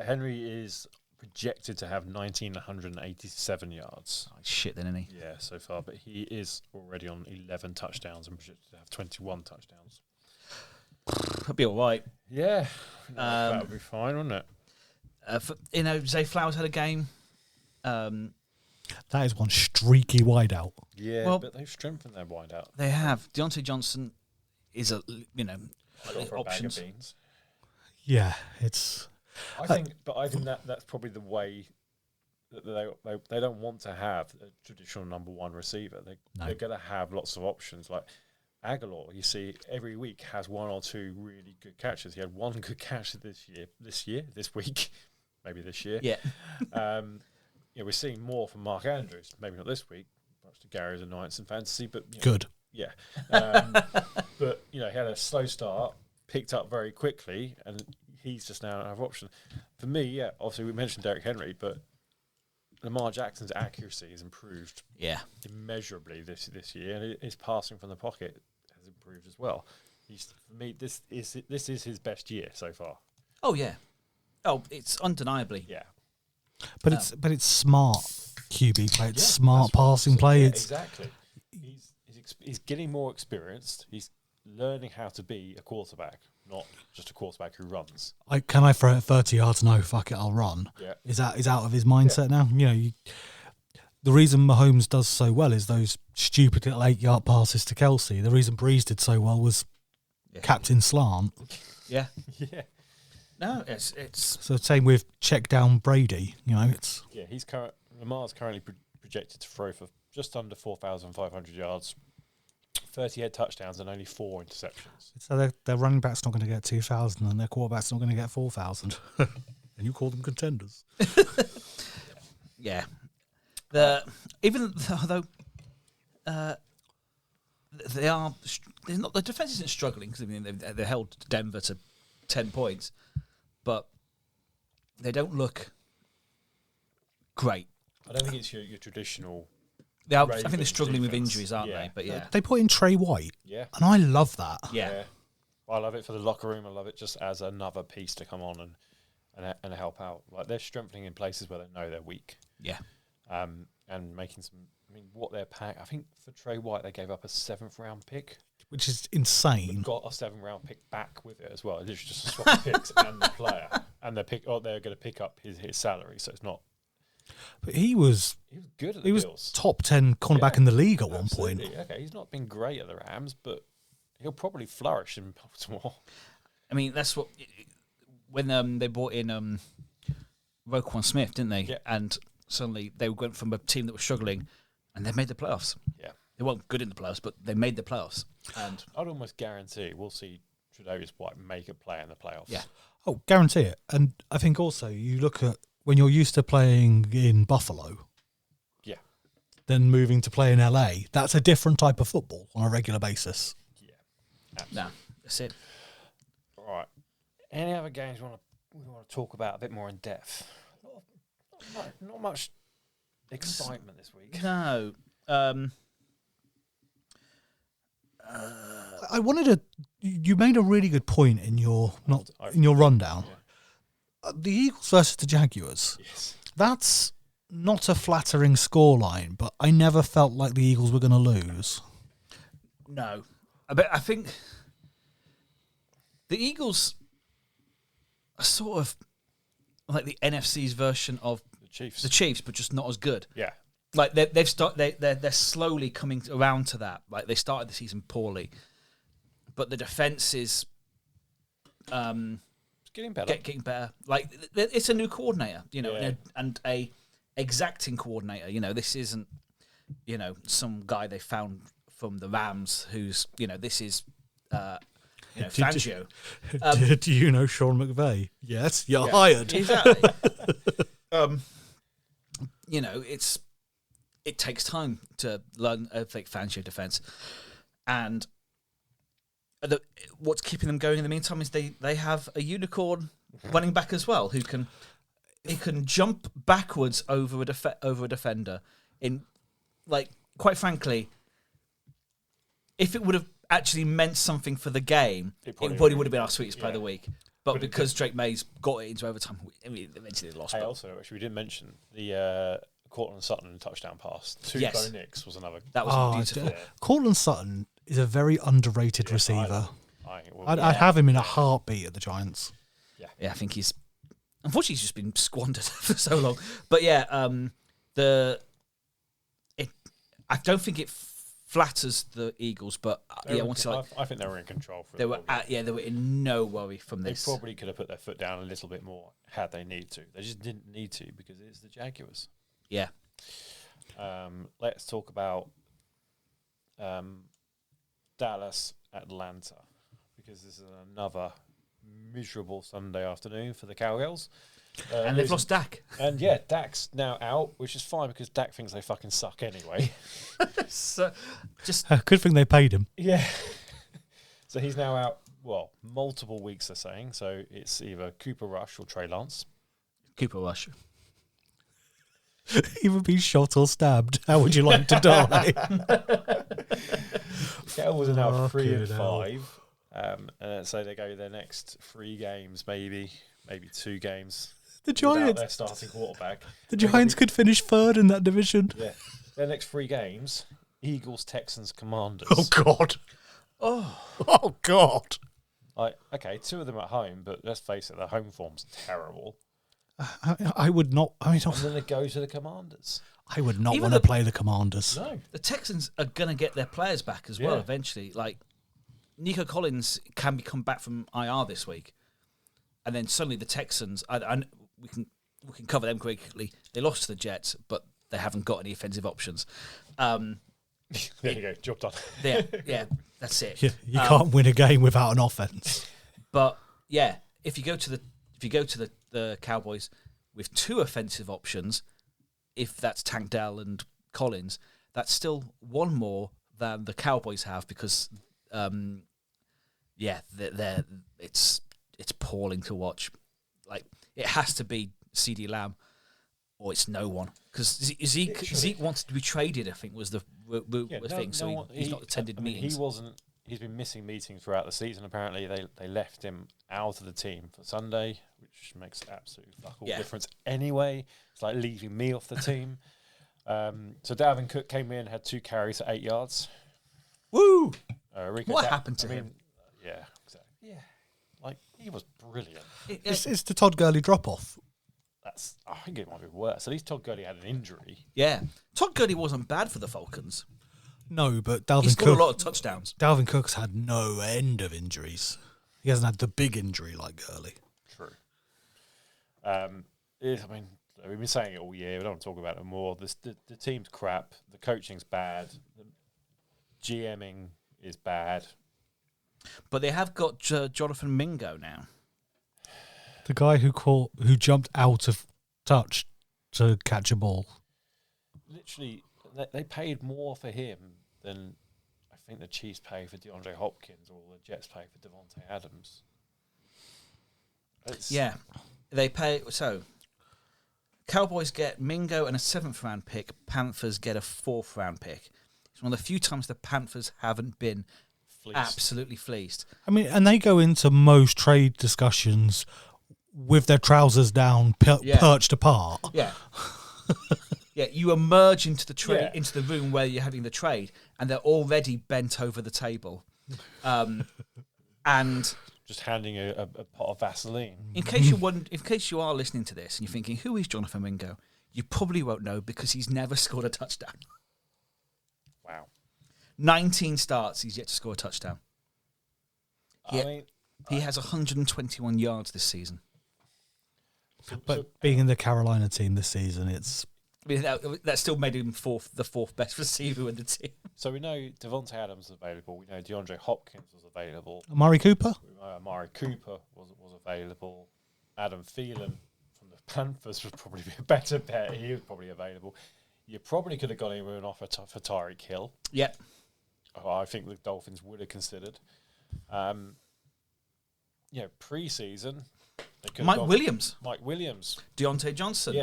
S1: Henry is projected to have 1,987 yards.
S2: Oh, shit, then, isn't he?
S1: Yeah, so far. But he is already on 11 touchdowns and projected to have 21 touchdowns.
S2: He'll be all right.
S1: Yeah. That would be fine, wouldn't it?
S2: Zay Flowers had a game.
S3: That is one streaky wideout.
S1: Yeah,
S2: Well,
S1: but they've strengthened their wideout.
S2: They have. Deontay Johnson is
S1: For a bag of
S2: options.
S1: beans.
S3: Yeah, it's...
S1: I think that's probably the way that they don't want to have a traditional number one receiver. They're going to have lots of options. Like Aguilar, you see, every week has one or two really good catches. He had one good catch this week, maybe this year.
S2: Yeah.
S1: We're seeing more from Mark Andrews. Maybe not this week, much to Gary's annoyance in fantasy, but
S3: good.
S1: Yeah. But he had a slow start, picked up very quickly, and he's just now another option. For me, obviously we mentioned Derrick Henry, but Lamar Jackson's accuracy has improved immeasurably this year, and his passing from the pocket has improved as well. For me, this is his best year so far.
S2: Oh yeah. Oh, it's undeniably.
S1: Yeah.
S3: But it's smart QB play. It's smart passing play.
S1: Yeah,
S3: It's
S1: exactly. He's getting more experienced. He's learning how to be a quarterback, not just a quarterback who runs.
S3: Can I throw it 30 yards? No, fuck it, I'll run.
S1: Yeah.
S3: Is out of his mindset now? The reason Mahomes does so well is those stupid little 8-yard passes to Kelsey. The reason Breeze did so well was Captain Slant.
S2: Yeah.
S1: Yeah.
S2: No, it's
S3: So same with check down Brady. It's
S1: Lamar's currently projected to throw for just under 4,500 yards, 38 touchdowns, and only 4 interceptions.
S3: so their running back's not going to get 2,000, and their quarterback's not going to get 4,000, and you call them contenders.
S2: yeah. Even though they are, they're not, the defense isn't struggling because they held Denver to 10 points, but they don't look great.
S1: I don't think it's your traditional.
S2: I think they're struggling with
S1: defense.
S2: injuries, aren't they? But yeah,
S3: They put in Trey White,
S1: Yeah.
S3: and I love that.
S2: yeah.
S1: I love it for the locker room. I love it just as another piece to come on and help out. Like they're strengthening in places where they know they're weak.
S2: Yeah.
S1: And making some. What they're paying. I think for Trey White they gave up a 7th round pick.
S3: Which is insane.
S1: Got a 7th round pick back with it as well. It's literally just a swap of picks and the player, and they're going to pick up his salary. So it's not.
S3: But he was
S1: good at the Bills.
S3: top 10 cornerback in the league at one point.
S1: Okay, he's not been great at the Rams, but he'll probably flourish in Baltimore.
S2: I mean, that's what when they brought in Roquan Smith, didn't they?
S1: Yeah.
S2: And suddenly they went from a team that was struggling, and they made the playoffs.
S1: Yeah,
S2: They weren't good in the playoffs, but they made the playoffs. And
S1: I'd almost guarantee we'll see Tre'Davious White make a play in the playoffs.
S2: Yeah.
S3: Oh, guarantee it. And I think also you look at when you're used to playing in Buffalo, then moving to play in LA, that's a different type of football on a regular basis.
S1: Yeah, absolutely.
S2: no, that's it.
S1: All right. Any other games you want we want to talk about a bit more in depth? Not much excitement this week.
S2: No.
S3: I wanted to. You made a really good point in your rundown.
S1: Yeah.
S3: The Eagles versus the Jaguars.
S1: Yes.
S3: That's not a flattering scoreline, but I never felt like the Eagles were going to lose.
S2: No. But I think the Eagles are sort of like the NFC's version of
S1: The
S2: Chiefs, but just not as good.
S1: Yeah.
S2: Like they're slowly coming around to that. Like they started the season poorly, but the defense is
S1: It's getting better.
S2: getting better. Like it's a new coordinator,
S1: Yeah.
S2: and a exacting coordinator. This isn't some guy they found from the Rams who's this is Fangio.
S3: Do you know Sean McVay? Yes, you're hired.
S2: Exactly. It takes time to learn a fake Fangio defense, and what's keeping them going in the meantime is they have a unicorn running back as well who can jump backwards over a defender. In quite frankly, if it would have actually meant something for the game, it probably would have been our sweetest play of the week. But because Drake Maye's got it into overtime, eventually they lost.
S1: Hey, also, actually, we didn't mention the Cortland Sutton touchdown pass to Bo Nix was another.
S2: That was beautiful.
S3: Cortland Sutton is a very underrated receiver. I'd have him in a heartbeat at the Giants.
S2: Yeah, I think he's unfortunately just been squandered for so long. But I don't think it flatters the Eagles, but
S1: I think they were in control.
S2: They were in no worry from this.
S1: They probably could have put their foot down a little bit more had they need to. They just didn't need to because it's the Jaguars.
S2: Yeah.
S1: Let's talk about Dallas, Atlanta, because this is another miserable Sunday afternoon for the Cowgirls.
S2: And they've lost Dak.
S1: And Dak's now out, which is fine because Dak thinks they fucking suck anyway.
S2: So,
S3: good thing they paid him.
S1: Yeah. So he's now out, multiple weeks they're saying. So it's either Cooper Rush or Trey Lance.
S2: Cooper Rush.
S3: Either be shot or stabbed. How would you like to die?
S1: Cowboys are now 3-5. And so they go their next 3 games, maybe 2 games.
S3: The Giants,
S1: their starting quarterback.
S3: The Giants could finish third in that division.
S1: Yeah, their next 3 games: Eagles, Texans, Commanders.
S3: Oh God! Oh God!
S1: Okay, 2 of them at home, but let's face it, their home form's terrible.
S3: I would not.
S1: And then they go to the Commanders.
S3: I would not want to play the Commanders.
S1: No,
S2: the Texans are going to get their players back as well eventually. Like Nico Collins can come back from IR this week, and then suddenly the Texans. We can cover them quickly. They lost to the Jets, but they haven't got any offensive options.
S1: There you go, job done.
S2: Yeah, that's it.
S3: You can't win a game without an offense.
S2: But if you go to the Cowboys with 2 offensive options, if that's Tank Dell and Collins, that's still 1 more than the Cowboys have because it's appalling to watch. Like it has to be CeeDee Lamb or it's no one because Zeke wanted to be traded. I think was the thing. So he's not attended meetings.
S1: He wasn't. He's been missing meetings throughout the season. Apparently, they left him out of the team for Sunday, which makes absolute fuck all difference anyway. It's like leaving me off the team. So Dalvin Cook came in, had 2 carries at 8 yards.
S2: Woo! What happened to him?
S1: Yeah, exactly. Yeah, like he was brilliant.
S3: It's the Todd Gurley drop off.
S1: I think it might be worse. At least Todd Gurley had an injury.
S2: Yeah, Todd Gurley wasn't bad for the Falcons.
S3: No, but
S2: He scored a lot of touchdowns.
S3: Dalvin Cook's had no end of injuries. He hasn't had the big injury like Gurley.
S1: True. We've been saying it all year. We don't want to talk about it more. The team's crap. The coaching's bad. The GMing is bad.
S2: But they have got Jonathan Mingo now.
S3: The guy who jumped out of touch to catch a ball.
S1: Literally, they paid more for him than I think the Chiefs pay for DeAndre Hopkins or the Jets pay for Devontae Adams.
S2: They pay. So, Cowboys get Mingo and a 7th round pick. Panthers get a 4th round pick. It's one of the few times the Panthers haven't been absolutely fleeced.
S3: I mean, and they go into most trade discussions with their trousers down, perched apart.
S2: Yeah. Yeah, you emerge into the into the room where you're having the trade, and they're already bent over the table, and
S1: just handing a pot of Vaseline.
S2: In case you are listening to this and you're thinking, who is Jonathan Mingo? You probably won't know because he's never scored a touchdown.
S1: Wow,
S2: 19 starts, he's yet to score a touchdown. He has 121 yards this season.
S3: But being in the Carolina team this season, it's.
S2: I mean, that still made him the fourth best receiver in the team.
S1: So we know Devontae Adams is available. We know DeAndre Hopkins was available.
S3: Amari Cooper?
S1: Amari Cooper was available. Adam Thielen from the Panthers would probably be a better bet. He was probably available. You probably could have got him with an offer for Tyreek Hill.
S2: Yep.
S1: I think the Dolphins would have considered. Pre-season.
S2: Mike Williams.
S1: Deontay
S2: Johnson.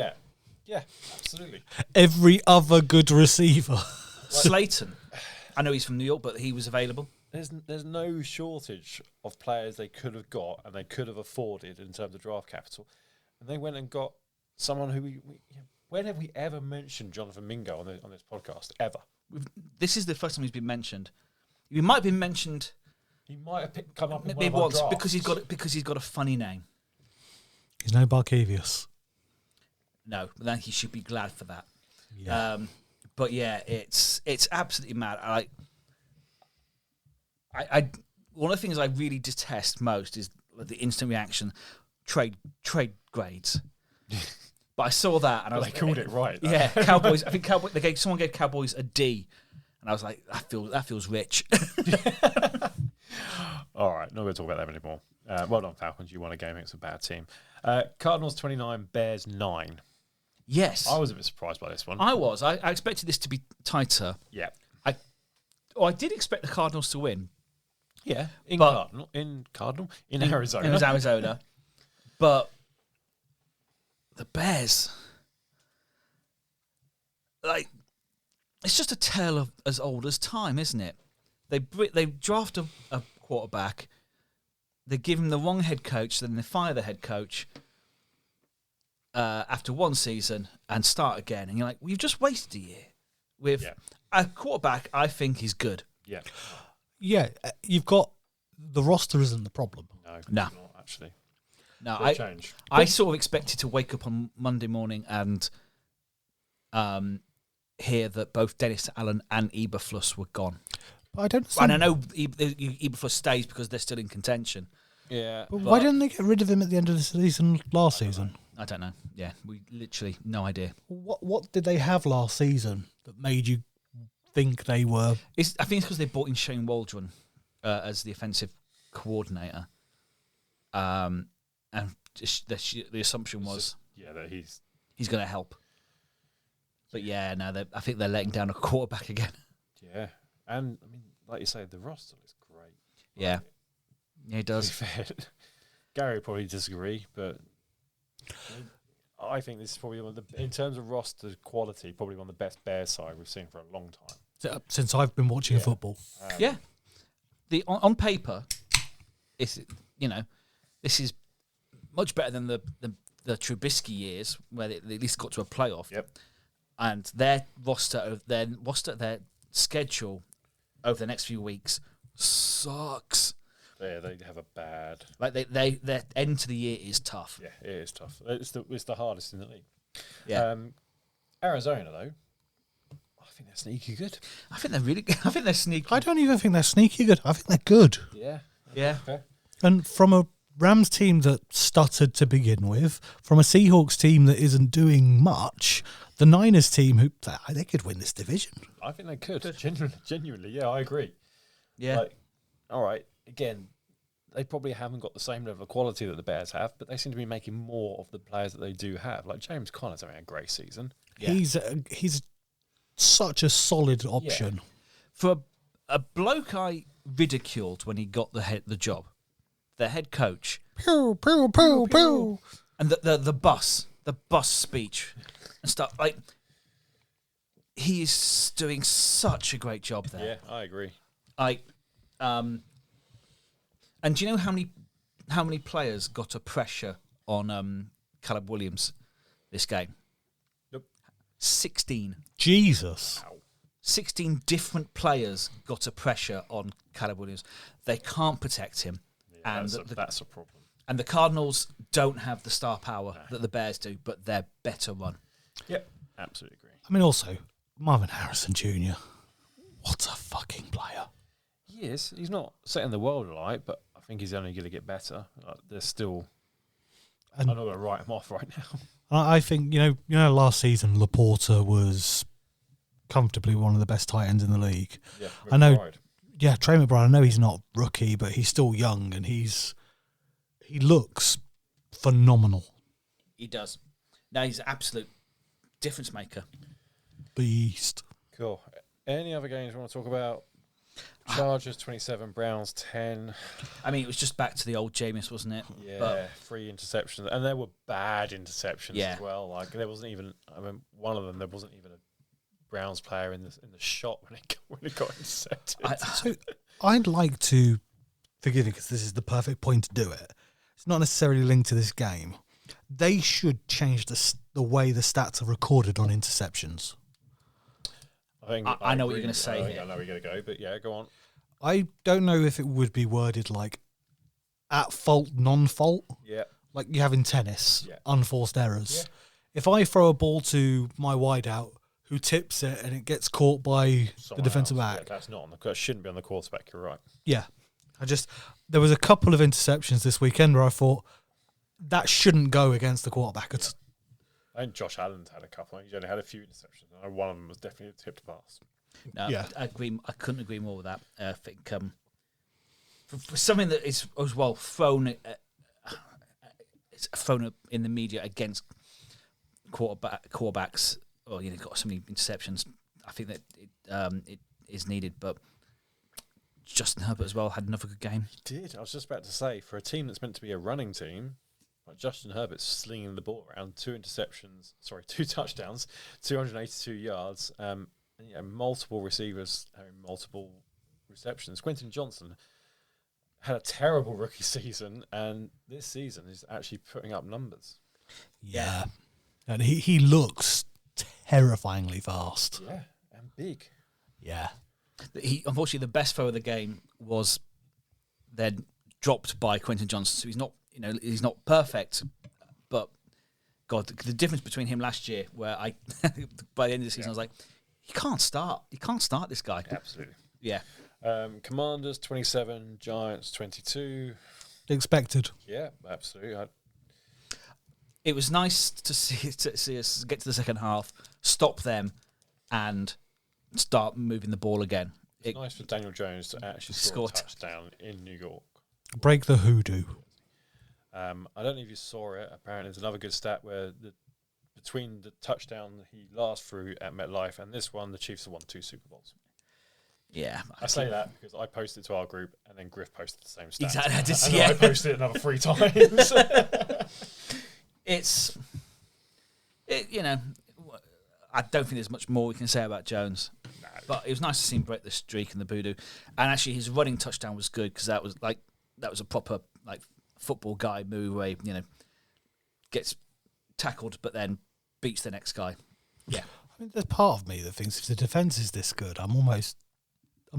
S1: Yeah, absolutely.
S3: Every other good receiver.
S2: Slayton. I know he's from New York, but he was available.
S1: There's no shortage of players they could have got and they could have afforded in terms of draft capital. And they went and got someone who when have we ever mentioned Jonathan Mingo on this podcast? Ever.
S2: This is the first time he's been mentioned. He might have been mentioned.
S1: He might have come up
S2: maybe once because he's got a funny name.
S3: He's no Barkevius.
S2: No, but then he should be glad for that.
S3: Yeah.
S2: But yeah, it's absolutely mad. I one of the things I really detest most is the instant reaction trade grades. But I saw that and I was
S1: they called it right. Though.
S2: Yeah, Cowboys. I think someone gave Cowboys a D, and I was like, that feels rich.
S1: All right, not going to talk about them anymore. Well done, Falcons. You won a game against a bad team. Cardinals 29, Bears 9.
S2: Yes.
S1: I was a bit surprised by this one.
S2: I was. I expected this to be tighter.
S1: Yeah.
S2: I did expect the Cardinals to win.
S1: Yeah. In Arizona.
S2: It was Arizona. But the Bears, it's just a tale of as old as time, isn't it? They draft a quarterback, they give him the wrong head coach, then they fire the head coach after one season and start again. And you're like, well, you've just wasted a year with a quarterback I think is good.
S1: Yeah.
S3: Yeah, you've got the roster isn't the problem.
S1: No. Not, actually.
S2: No, I sort of expected to wake up on Monday morning and hear that both Dennis Allen and Eberflus were gone.
S3: But I don't.
S2: And I know Eberflus stays because they're still in contention.
S1: Yeah.
S3: But why didn't they get rid of him at the end of the season last season?
S2: I don't know. Yeah, we literally no idea.
S3: What did they have last season that made you think they were?
S2: I think it's because they brought in Shane Waldron as the offensive coordinator, and just the assumption was
S1: that
S2: he's going to help. But I think they're letting down a quarterback again.
S1: Yeah, and I mean, like you say, the roster looks great.
S2: Yeah, it does.
S1: Gary would probably disagree, but I think this is probably in terms of roster quality, probably one of the best Bears side we've seen for a long time.
S3: Since I've been watching football.
S2: On paper, this is much better than the Trubisky years where they at least got to a playoff.
S1: Yep.
S2: And their schedule over the next few weeks sucks.
S1: Yeah, they have a bad.
S2: Their end to the year is tough.
S1: Yeah, it is tough. It's the hardest in the league.
S2: Yeah.
S1: Arizona though, I think they're sneaky good.
S2: I think they're really good. I think they're sneaky.
S3: I don't even think they're sneaky good. I think they're good.
S1: Yeah.
S2: Yeah.
S1: Okay.
S3: And from a Rams team that stuttered to begin with, from a Seahawks team that isn't doing much, the Niners team they could win this division.
S1: I think they could. Genuinely, yeah, I agree.
S2: Yeah.
S1: All right. Again, they probably haven't got the same level of quality that the Bears have, but they seem to be making more of the players that they do have. Like James Conner's having a great season.
S3: Yeah. He's such a solid option.
S2: For a bloke I ridiculed when he got the job, their head coach,
S3: Pew, pew, pew, pew.
S2: and the bus speech and stuff. Like, he is doing such a great job there.
S1: Yeah, I agree.
S2: And do you know how many players got a pressure on Caleb Williams this game?
S1: Nope.
S2: 16.
S3: Jesus.
S2: 16 different players got a pressure on Caleb Williams. They can't protect him.
S1: Yeah,
S2: and
S1: that's a problem.
S2: And the Cardinals don't have the star power that the Bears do, but they're better run.
S1: Yep, absolutely agree.
S3: I mean, also, Marvin Harrison Jr., what a fucking player.
S1: He is. He's not setting the world alight, but I think he's only going to get better. There's still...
S3: And
S1: I'm not going to write him off right now.
S3: I think, you know, last season, Laporta was comfortably one of the best tight ends in the league.
S1: Yeah,
S3: I know.
S1: pride.
S3: Yeah, Trey McBride, I know he's not rookie, but he's still young and he looks phenomenal.
S2: He does. Now he's an absolute difference maker.
S3: Beast.
S1: Cool. Any other games you want to talk about? Chargers 27, Browns 10.
S2: I mean, it was just back to the old Jameis, wasn't it?
S1: Yeah,
S2: But
S1: 3 interceptions. And there were bad interceptions
S2: Yeah.
S1: as well. Like, there wasn't even... I mean, one of them, there wasn't even a Browns player in the shot when it got intercepted.
S3: So I'd like to, forgive me because this is the perfect point to do it. It's not necessarily linked to this game. They should change the way the stats are recorded on interceptions.
S2: I know what you're going to say
S1: I
S2: here.
S1: know where you're going to go, but yeah, go on.
S3: I don't know if it would be worded like at fault, non-fault,
S1: Yeah.
S3: like you have in tennis,
S1: Yeah.
S3: unforced errors.
S1: Yeah.
S3: If I throw a ball to my wideout who tips it and it gets caught by the
S1: Someone
S3: defensive
S1: else.
S3: back,
S1: Yeah, that's not on the... That shouldn't be on the quarterback, you're right.
S3: yeah. There was a couple of interceptions this weekend where I thought that shouldn't go against the quarterback. It's,
S1: I think Josh Allen's had a couple. He's only had a few interceptions. I know one of them was definitely a tipped pass.
S2: No,
S3: Yeah.
S2: I agree. I couldn't agree more with that. I think for something that is as well thrown, it's thrown up in the media against quarterbacks. Or got so many interceptions. I think that it is needed, but Justin Herbert as well had another good game.
S1: He did. I was just about to say, for a team that's meant to be a running team, like Justin Herbert's slinging the ball around, 2 touchdowns, 282 yards, and multiple receivers having multiple receptions. Quentin Johnson had a terrible rookie season, and this season is actually putting up numbers.
S3: yeah. And he looks terrifyingly fast.
S1: Yeah, and big.
S3: Yeah.
S2: Unfortunately, the best throw of the game was then dropped by Quentin Johnson. So he's not perfect, but God, the difference between him last year, where by the end of the season, I was like, he can't start this guy.
S1: Absolutely.
S2: Yeah.
S1: Commanders 27, Giants 22.
S3: Expected.
S1: Yeah, absolutely.
S2: It was nice to see us get to the second half, stop them, and start moving the ball again.
S1: It's nice for Daniel Jones to actually score a touchdown in New York.
S3: Break the hoodoo.
S1: I don't know if you saw it. Apparently, there's another good stat where between the touchdown he last threw at MetLife and this one, the Chiefs have won 2 Super Bowls.
S2: Yeah.
S1: I say that because I posted it to our group and then Griff posted the same stat.
S2: Exactly. I did see
S1: and then I posted it another 3 times.
S2: I don't think there's much more we can say about Jones.
S1: No.
S2: But it was nice to see him break the streak and the voodoo. And actually, his running touchdown was good because that was a proper football guy move where gets tackled but then beats the next guy. Yeah.
S3: I mean, there's part of me that thinks if the defense is this good, I'm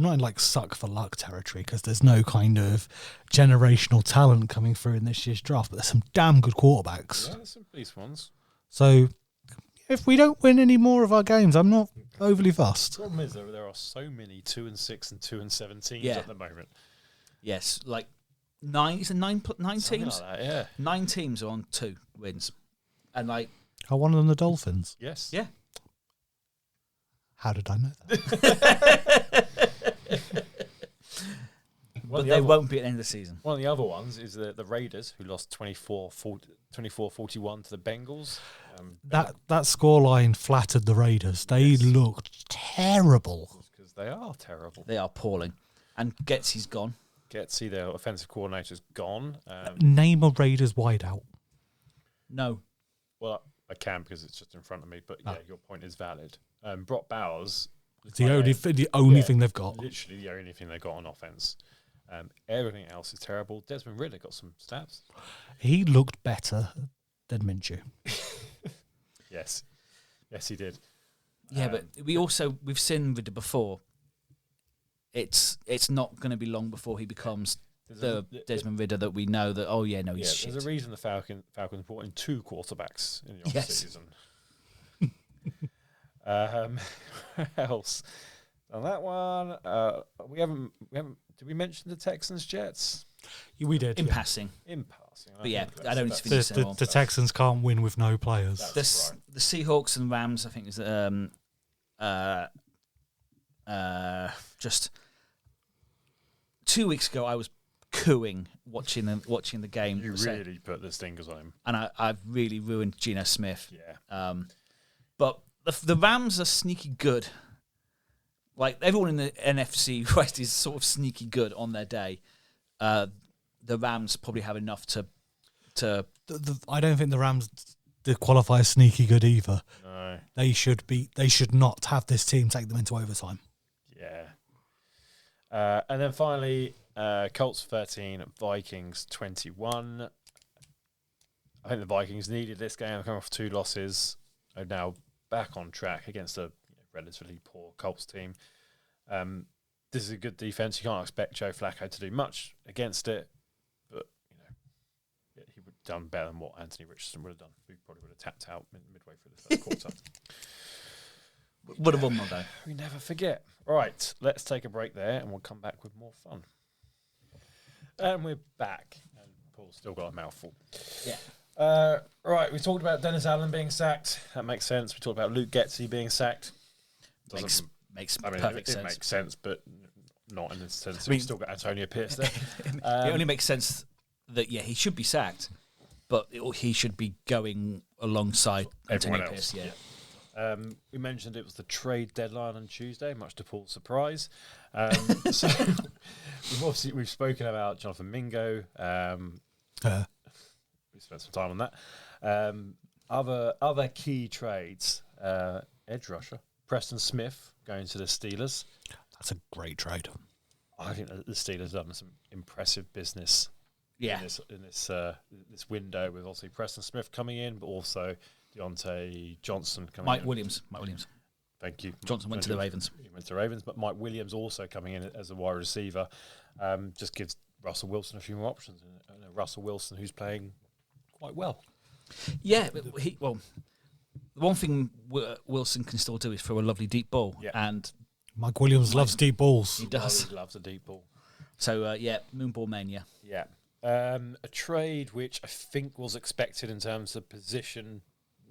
S3: not in suck for luck territory because there's no kind of generational talent coming through in this year's draft, but there's some damn good quarterbacks.
S1: Yeah, there's some decent ones.
S3: So if we don't win any more of our games, I'm not overly fussed.
S1: The problem is there are so many 2-6 and 2-7 teams
S2: Yeah.
S1: at the moment.
S2: Yes, nine teams.
S1: Something like that, yeah.
S2: 9 teams are on 2 wins, and
S3: Are one of them the Dolphins?
S1: Yes.
S2: yeah.
S3: How did I know that?
S2: But they won't be at the end of the season.
S1: One of the other ones is the Raiders, who lost 24-41 to the Bengals.
S3: That scoreline flattered the Raiders. They looked terrible.
S1: Because they are terrible.
S2: They are appalling. And Getsy's gone.
S1: Getsy, their offensive coordinator's gone.
S3: Name a Raiders wideout.
S2: No.
S1: Well, I can because it's just in front of me. But yeah, your point is valid. Brock Bowers.
S3: It's the only thing they've got.
S1: Literally the only thing they've got on offense. Everything else is terrible. Desmond Ridder got some stats.
S3: He looked better than Minshew.
S1: Yes, he did.
S2: Yeah, but we've seen Ridder before. It's not going to be long before he becomes the Desmond Ridder that we know that. Oh yeah, no, he's shit.
S1: There's a reason the Falcons brought in 2 quarterbacks in the off-season. What else? On that one, we haven't. Did we mention the Texans Jets?
S3: We did
S2: in passing.
S1: But
S2: yeah, I don't need to finish
S3: the Texans can't win with no players.
S2: The Seahawks and Rams, I think, is just 2 weeks ago. I was cooing watching the game.
S1: You really put the stingers on him,
S2: and I've really ruined Geno Smith.
S1: Yeah.
S2: But the Rams are sneaky good. Like everyone in the NFC West is sort of sneaky good on their day. The Rams probably have enough to.
S3: I don't think the Rams qualify as sneaky good either.
S1: No,
S3: they should not have this team take them into overtime.
S1: Yeah. And then finally, Colts 13, Vikings 21. I think the Vikings needed this game. They're coming off 2 losses. Are now back on track against a relatively poor Colts team. This is a good defense. You can't expect Joe Flacco to do much against it, but he would have done better than what Anthony Richardson would have done. Who probably would have tapped out midway through the first quarter.
S2: Would have won more though.
S1: We never forget. Right, let's take a break there, and we'll come back with more fun. And we're back, and Paul's still got a mouthful.
S2: Yeah.
S1: Right, we talked about Dennis Allen being sacked. That makes sense. We talked about Luke Getsy being sacked.
S2: Makes
S1: I mean,
S2: perfect
S1: it
S2: sense.
S1: makes sense, but not in the sense. We've still got Antonio Pierce there.
S2: It only makes sense that he should be sacked, but he should be going alongside
S1: everyone
S2: Antonio
S1: else.
S2: Pierce. Yeah.
S1: We mentioned it was the trade deadline on Tuesday, much to Paul's surprise. So we've spoken about Jonathan Mingo. We spent some time on that. Other key trades: edge rusher Preston Smith going to the Steelers.
S3: That's a great trade.
S1: I think that the Steelers have done some impressive business.
S2: Yeah.
S1: In this window with obviously Preston Smith coming in, but also Deontay Johnson coming in.
S2: Mike Williams.
S1: Thank you.
S2: Johnson went to the Ravens.
S1: He went to the Ravens, but Mike Williams also coming in as a wide receiver. Just gives Russell Wilson a few more options. And Russell Wilson, who's playing quite well.
S2: Yeah, but the one thing Wilson can still do is throw a lovely deep ball.
S1: Yeah.
S2: And
S3: Mike Williams loves deep balls.
S2: He does.
S1: He loves a deep ball.
S2: So, moonball mania.
S1: Yeah. A trade which I think was expected in terms of position.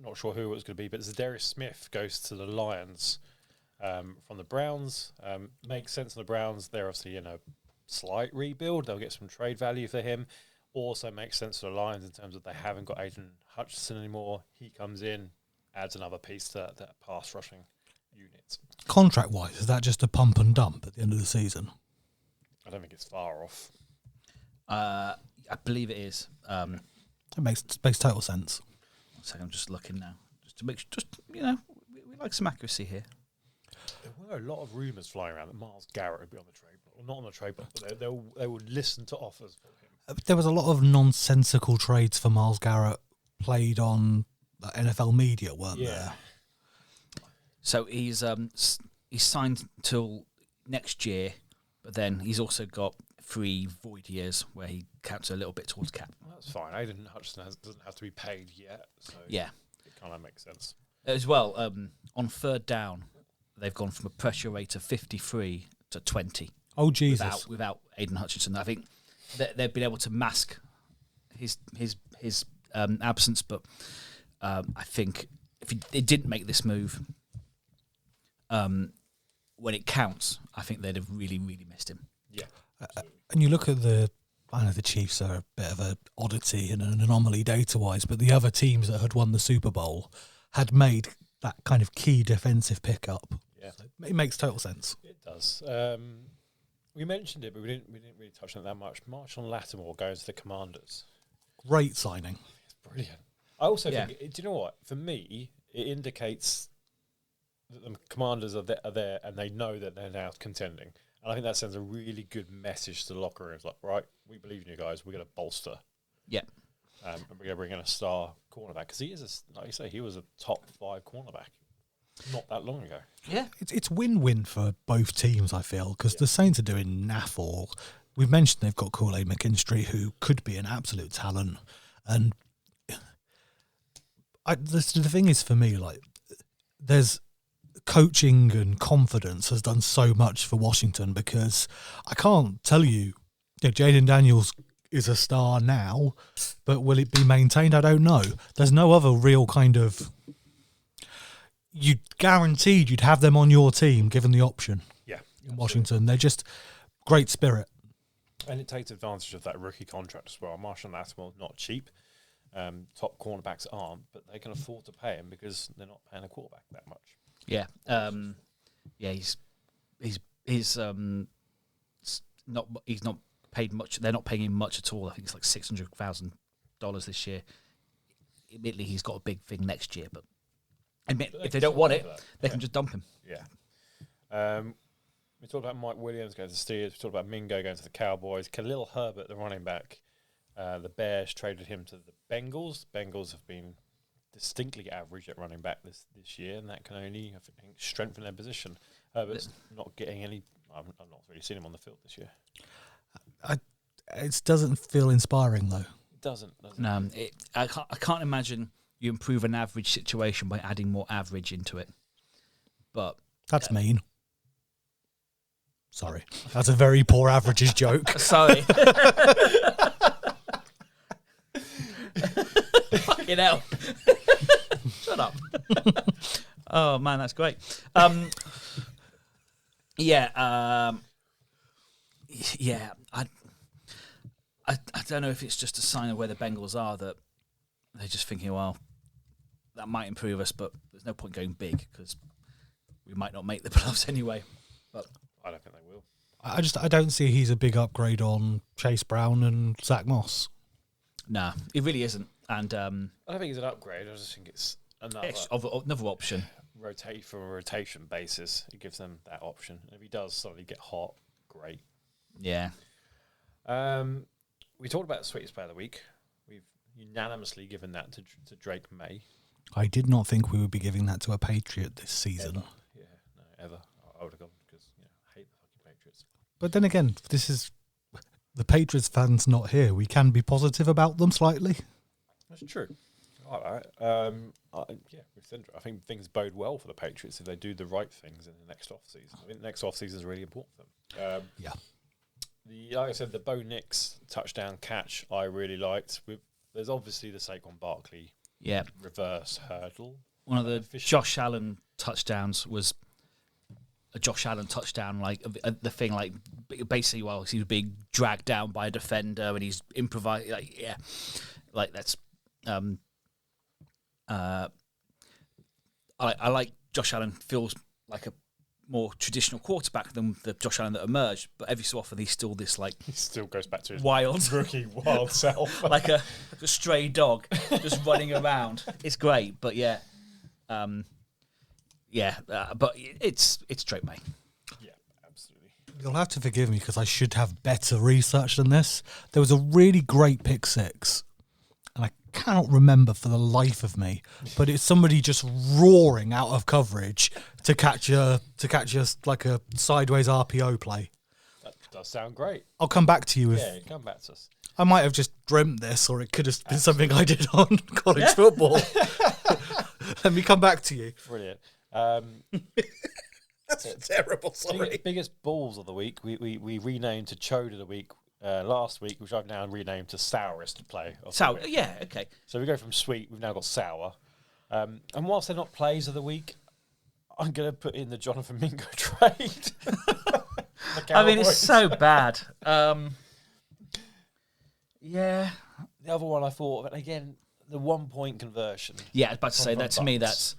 S1: Not sure who it was going to be, but Zadarius Smith goes to the Lions from the Browns. Makes sense on the Browns. They're obviously in a slight rebuild. They'll get some trade value for him. Also makes sense to the Lions in terms of they haven't got Aiden Hutchinson anymore. He comes in, adds another piece to that pass rushing unit.
S3: Contract-wise, is that just a pump and dump at the end of the season?
S1: I don't think it's far off.
S2: I believe it is.
S3: It makes total sense.
S2: So I'm just looking now, just to make we like some accuracy here.
S1: There were a lot of rumours flying around that Myles Garrett would be on the trade block. Well, not on the trade block, but they would listen to offers for him.
S3: There was a lot of nonsensical trades for Myles Garrett played on NFL media, weren't there?
S2: So he's signed till next year, but then he's also got 3 void years where he counts a little bit towards cap.
S1: Well, that's fine. Aiden Hutchinson doesn't have to be paid yet, so
S2: yeah,
S1: it kind of makes sense.
S2: As well, on third down, they've gone from a pressure rate of 53 to 20.
S3: Oh Jesus!
S2: Without Aiden Hutchinson, I think they've been able to mask his absence, but I think if they didn't make this move, when it counts, I think they'd have really, really missed him.
S1: Yeah.
S3: And you look at the Chiefs are a bit of an oddity and an anomaly data-wise, but the other teams that had won the Super Bowl had made that kind of key defensive pickup.
S1: Yeah.
S3: It makes total sense.
S1: It does. We mentioned it, but we didn't really touch on it that much. Marshall Lattimore goes to the Commanders.
S3: Great signing.
S1: It's brilliant. I also think, do you know what? For me, it indicates that the Commanders are there and they know that they're now contending. And I think that sends a really good message to the locker room. It's like, right, we believe in you guys. We're going to bolster.
S2: Yeah.
S1: And we're going to bring in a star cornerback. Because he is, like you say, he was a top 5 cornerback not that long ago.
S2: Yeah.
S3: It's win-win for both teams, I feel, because the Saints are doing naff all. We've mentioned they've got Kool-Aid McKinstry, who could be an absolute talent. And the thing is, for me, like, there's coaching and confidence has done so much for Washington, because I can't tell you, Jaden Daniels is a star now, but will it be maintained? I don't know. There's no other real kind of... You guaranteed you'd have them on your team given the option.
S1: Yeah,
S3: in Washington. They're just great spirit.
S1: And it takes advantage of that rookie contract as well. Marshall Lattimore, not cheap. Top cornerbacks aren't, but they can afford to pay him because they're not paying a quarterback that much.
S2: Yeah. He's not paid much. They're not paying him much at all. I think it's like $600,000 this year. Admittedly, he's got a big thing next year, but if they don't want it, they can just dump him.
S1: Yeah. We talked about Mike Williams going to the Steelers. We talked about Mingo going to the Cowboys. Khalil Herbert, the running back, the Bears traded him to the Bengals. The Bengals have been distinctly average at running back this year, and that can only, I think, strengthen their position. Herbert's not getting any... I've not really seen him on the field this year.
S3: It doesn't feel inspiring, though.
S1: It doesn't.
S2: No, I can't imagine you improve an average situation by adding more average into it. But
S3: that's mean. Sorry. That's a very poor averages joke.
S2: Sorry. Fucking hell. Shut up. Oh, man, that's great. I don't know if it's just a sign of where the Bengals are, that they're just thinking, well, that might improve us, but there's no point going big because we might not make the playoffs anyway. But
S1: I don't think they will.
S3: I don't see he's a big upgrade on Chase Brown and Zach Moss.
S2: Nah, it really isn't. And
S1: I don't think it's an upgrade. I just think it's
S2: another option.
S1: Rotate from a rotation basis. It gives them that option. And if he does suddenly get hot, great.
S2: Yeah.
S1: We talked about the sweetest player of the week. We've unanimously given that to Drake Maye.
S3: I did not think we would be giving that to a Patriot this season.
S1: Ever. Yeah, no, ever. I would have gone because I hate the fucking Patriots.
S3: But then again, this is the Patriots fans not here. We can be positive about them slightly.
S1: That's true. All right. I think things bode well for the Patriots if they do the right things in the next off-season. I think the next off-season is really important for them. Like I said, the Bo Nix touchdown catch I really liked. There's obviously the Saquon Barkley reverse hurdle.
S2: One of the Josh Allen touchdowns was a Josh Allen touchdown, like the thing, like basically while he was being dragged down by a defender and he's improvised, like that's. I like Josh Allen. Feels like a more traditional quarterback than the Josh Allen that emerged, but every so often he's still this like
S1: he still goes back to his
S2: wild
S1: self,
S2: like a stray dog just running around. It's great, but but it's Drake Maye.
S1: Yeah, absolutely.
S3: You'll have to forgive me because I should have better research than this. There was a really great pick six, and I cannot remember for the life of me, but it's somebody just roaring out of coverage to catch like a sideways RPO play.
S1: That does sound great.
S3: I'll come back to you
S1: come back to us.
S3: I might have just dreamt this, or it could have been something I did on college football. Let me come back to you.
S1: Brilliant.
S3: That's terrible. Sorry.
S1: Biggest balls of the week. We renamed to Chode of the week last week, which I've now renamed to sourest play.
S2: Sour, yeah, okay.
S1: So we go from sweet. We've now got sour. And whilst they're not plays of the week, I'm going to put in the Jonathan Mingo trade.
S2: I mean, it's so bad. Yeah.
S1: The other one I thought, but again, the 1 point conversion.
S2: Yeah, I was about to say that to me. That's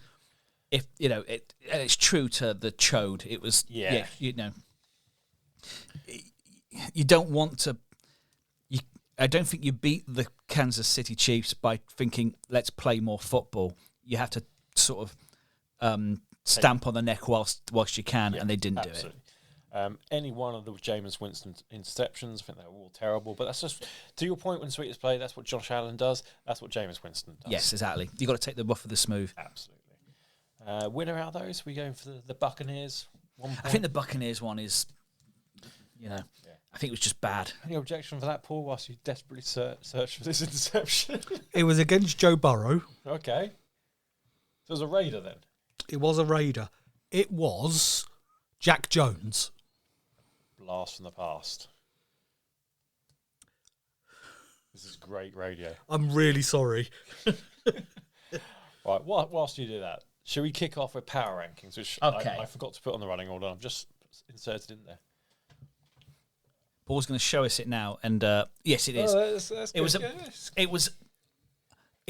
S2: if and it's true to the chode. It was You don't want to. I don't think you beat the Kansas City Chiefs by thinking, let's play more football. You have to sort of stamp on the neck whilst you can, and they didn't do it.
S1: Any one of the Jameis Winston interceptions, I think they were all terrible. But that's just, to your point, when sweetest play, that's what Josh Allen does. That's what Jameis Winston does.
S2: Yes, exactly. You've got to take the rough with the smooth.
S1: Absolutely. Winner out of those, we going for the Buccaneers? 1 point?
S2: I think the Buccaneers one is, I think it was just bad.
S1: Any objection for that, Paul, whilst you desperately search for this interception?
S3: It was against Joe Burrow.
S1: Okay. So it was a Raider then?
S3: It was a Raider. It was Jack Jones.
S1: Blast from the past. This is great radio.
S3: I'm really sorry.
S1: Right, whilst you do that, should we kick off with power rankings, which I forgot to put on the running order. I've just inserted in there.
S2: Paul's going to show us it now, and yes, it is. It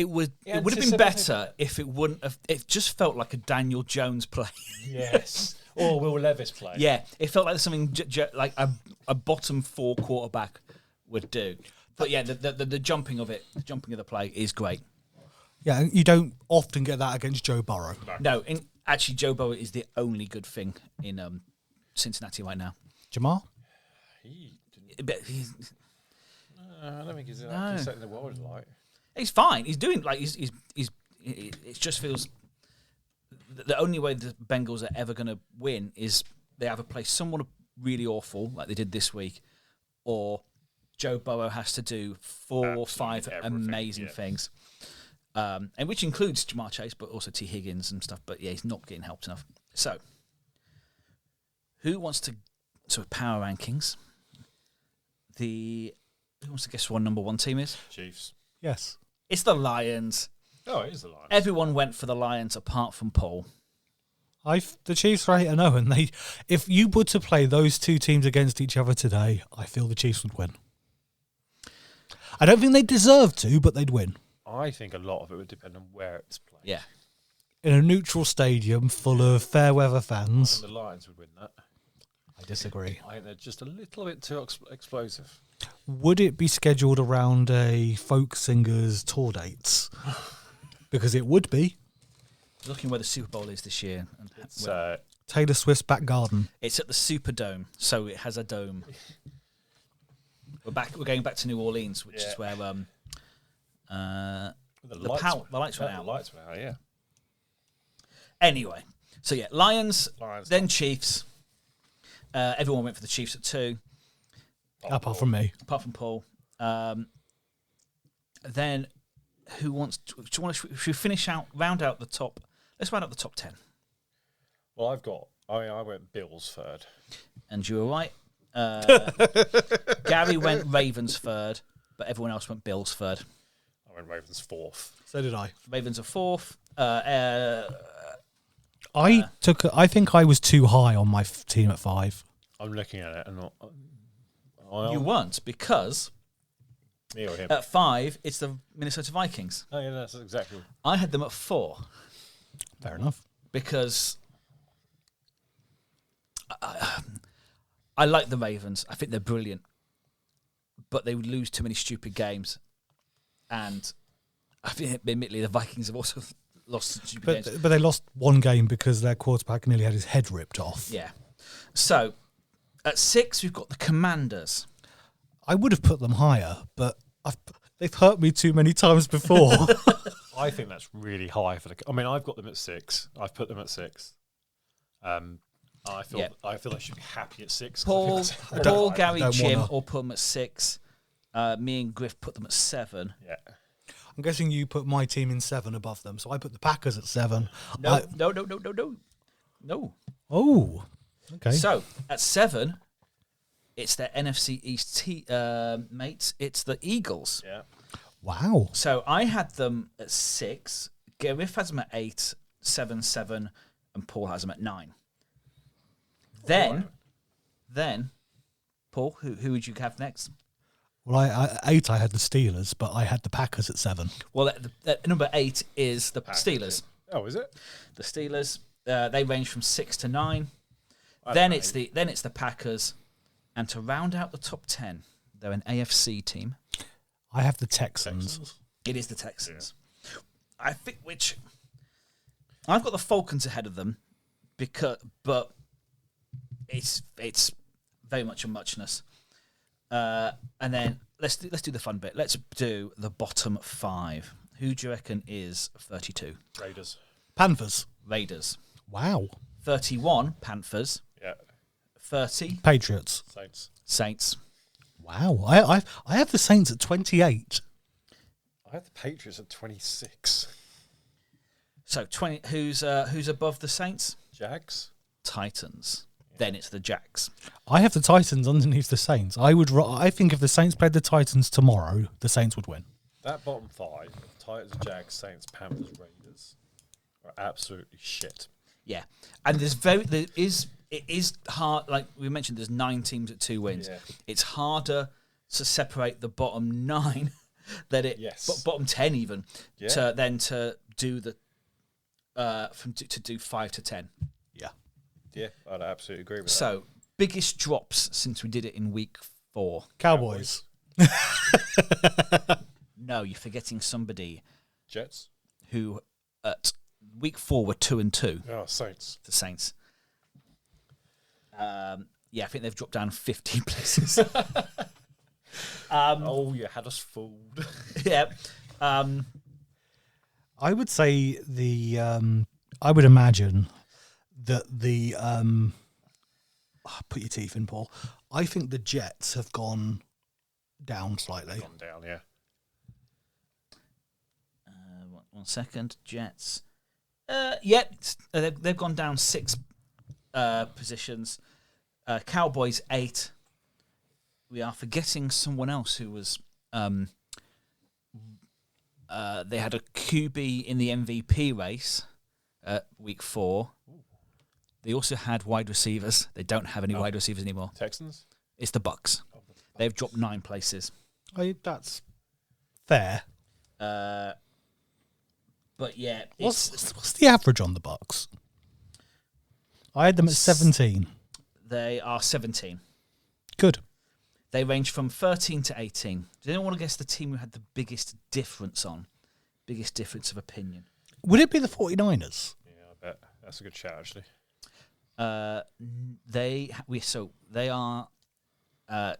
S2: would have been better if it wouldn't have. It just felt like a Daniel Jones play.
S1: Yes, or Will Levis play.
S2: Yeah, it felt like something like a bottom 4 quarterback would do. But yeah, the jumping of it, the jumping of the play is great.
S3: Yeah, you don't often get that against Joe Burrow.
S2: No, actually, Joe Burrow is the only good thing in Cincinnati right now.
S3: Jamal?
S1: I don't think he's actually setting the world alight.
S2: He's fine. He's doing he's. It just feels the only way the Bengals are ever going to win is they either play someone really awful like they did this week, or Joe Burrow has to do 4 or 5 amazing things, and which includes Jamar Chase, but also T. Higgins and stuff. But yeah, he's not getting helped enough. So, who wants to power rankings? Who wants to guess what number 1 team is?
S1: Chiefs.
S3: Yes.
S2: It's the Lions.
S1: Oh, it is the Lions.
S2: Everyone went for the Lions apart from Paul.
S3: The Chiefs are 8-0, and if you were to play those 2 teams against each other today, I feel the Chiefs would win. I don't think they deserve to, but they'd win.
S1: I think a lot of it would depend on where it's played.
S2: Yeah.
S3: In a neutral stadium full of fair weather fans.
S1: I think the Lions would win that.
S3: I disagree.
S1: I think they're just a little bit too explosive.
S3: Would it be scheduled around a folk singer's tour dates? Because it would be.
S2: Looking where the Super Bowl is this year.
S1: It's
S3: Taylor Swift's back garden.
S2: It's at the Superdome, so it has a dome. We're going back to New Orleans, which is where the lights went out.
S1: Yeah.
S2: Anyway, so yeah, Lions then Chiefs. Everyone went for the Chiefs at 2.
S3: Apart from me.
S2: Apart from Paul. Then who wants to... Should we finish out, round out the top... Let's round out the top 10.
S1: Well, I went Bills third.
S2: And you were right. Gary went Ravens third, but everyone else went Bills third.
S1: I went Ravens fourth.
S3: So did I.
S2: Ravens are fourth.
S3: I think I was too high on my team at 5.
S1: I'm looking at it and not...
S2: You weren't, because
S1: me or him.
S2: At 5, it's the Minnesota Vikings.
S1: Oh, yeah, that's exactly.
S2: I had them at 4.
S3: Fair enough.
S2: Because I like the Ravens. I think they're brilliant. But they would lose too many stupid games. And I think, admittedly, the Vikings have also lost stupid games.
S3: But they lost one game because their quarterback nearly had his head ripped off.
S2: Yeah. So, at 6, we've got the Commanders.
S3: I would have put them higher, but they've hurt me too many times before.
S1: I think that's really high for the... I mean, I've got them at 6. I've put them at 6. I feel I should be happy at 6.
S2: Paul, Gary, Jim all put them at 6. Me and Griff put them at 7.
S1: Yeah.
S3: I'm guessing you put my team in 7 above them, so I put the Packers at 7.
S2: No.
S3: Oh, okay.
S2: So, at 7, it's their NFC East mates. It's the Eagles.
S1: Yeah.
S3: Wow.
S2: So, I had them at 6. Griff has them at 8, 7, and Paul has them at 9. Then, Paul, who would you have next?
S3: Well, at 8 I had the Steelers, but I had the Packers at 7.
S2: Well, number 8 is the Steelers.
S1: Oh, is it?
S2: The Steelers. They range from 6 to 9. Then it's the Packers, And to round out the top 10, they're an AFC team.
S3: I have the Texans.
S2: It is the Texans. Yeah. I think I've got the Falcons ahead of them but it's very much a muchness. And then let's do the fun bit. Let's do the bottom 5. Who do you reckon is 32?
S1: Raiders.
S3: Panthers.
S2: Raiders.
S3: Wow.
S2: 31, Panthers.
S1: Yeah.
S2: 30,
S3: Patriots.
S2: Saints.
S3: Wow. I have the Saints at 28.
S1: I have the Patriots at 26.
S2: So 20. Who's above the Saints?
S1: Jags.
S2: Titans. Then it's the Jags.
S3: I have the Titans underneath the Saints. I think if the Saints played the Titans tomorrow, the Saints would win.
S1: That bottom 5, Titans, Jags, Saints, Panthers, Raiders, are absolutely shit.
S2: Yeah, and it is hard. Like we mentioned, there's 9 teams at 2 wins.
S1: Yeah.
S2: It's harder to separate the bottom 9 than bottom 10 even to do the to do 5 to 10.
S1: Yeah, I'd absolutely agree with that.
S2: So biggest drops since we did it in week 4.
S3: Cowboys.
S2: No, you're forgetting somebody.
S1: Jets.
S2: Who at week 4 were 2-2.
S1: Oh, Saints.
S2: The Saints. I think they've dropped down 15 places.
S1: You had us fooled.
S2: Yeah.
S3: I would say I would imagine that put your teeth in, Paul. I think the Jets have gone down slightly.
S1: Gone down, yeah.
S2: 1 second. Jets. They've gone down 6 positions. Cowboys 8. We are forgetting someone else who was. They had a QB in the MVP race at week 4. They also had wide receivers. They don't have any wide receivers anymore.
S1: Texans?
S2: It's the Bucks. They've dropped 9 places.
S3: That's fair.
S2: But yeah,
S3: what's the average on the Bucks? I had them at 17.
S2: They are 17.
S3: Good.
S2: They range from 13 to 18. Do anyone want to guess the team who had the biggest difference of opinion?
S3: Would it be the 49ers?
S1: Yeah, I bet. That's a good shout, actually.
S2: They are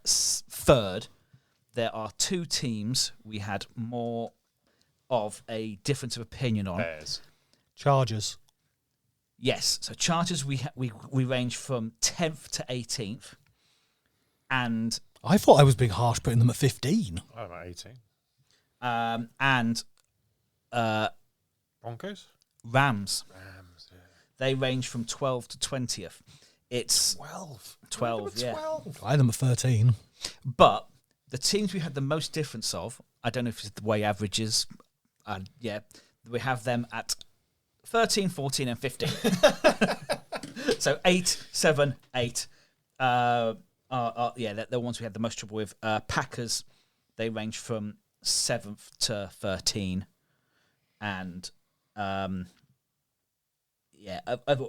S2: third. There are 2 teams we had more of a difference of opinion on.
S1: Bears.
S3: Chargers.
S2: Yes, so Chargers we range from 10th to 18th, and
S3: I thought I was being harsh putting them at 15.
S1: I'm at 18.
S2: And
S1: Broncos?
S2: Rams.
S1: Yeah.
S2: They range from 12 to 20th. It's 12, yeah.
S3: 12. I had them at 13.
S2: But the teams we had the most difference of, I don't know if it's the way averages, we have them at 13, 14, and 15. So 8, 7, 8. They're the ones we had the most trouble with. Packers, they range from 7th to 13. And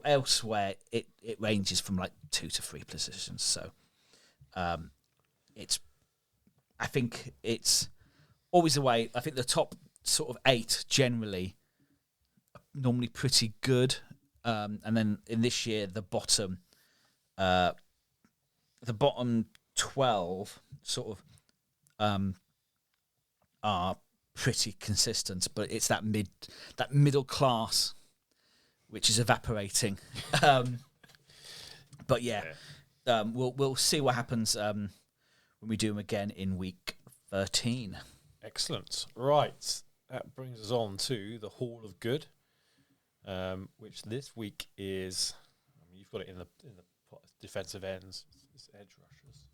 S2: elsewhere it ranges from like 2 to 3 positions. So I think it's always the way. I think the top sort of 8 generally are normally pretty good, and then in this year the bottom 12 sort of are pretty consistent, but it's that middle class which is evaporating. But we'll see what happens when we do them again in week 13.
S1: Excellent. Right, that brings us on to the Hall of Good, which this week is. You've got it in the defensive ends. It's edge rushers.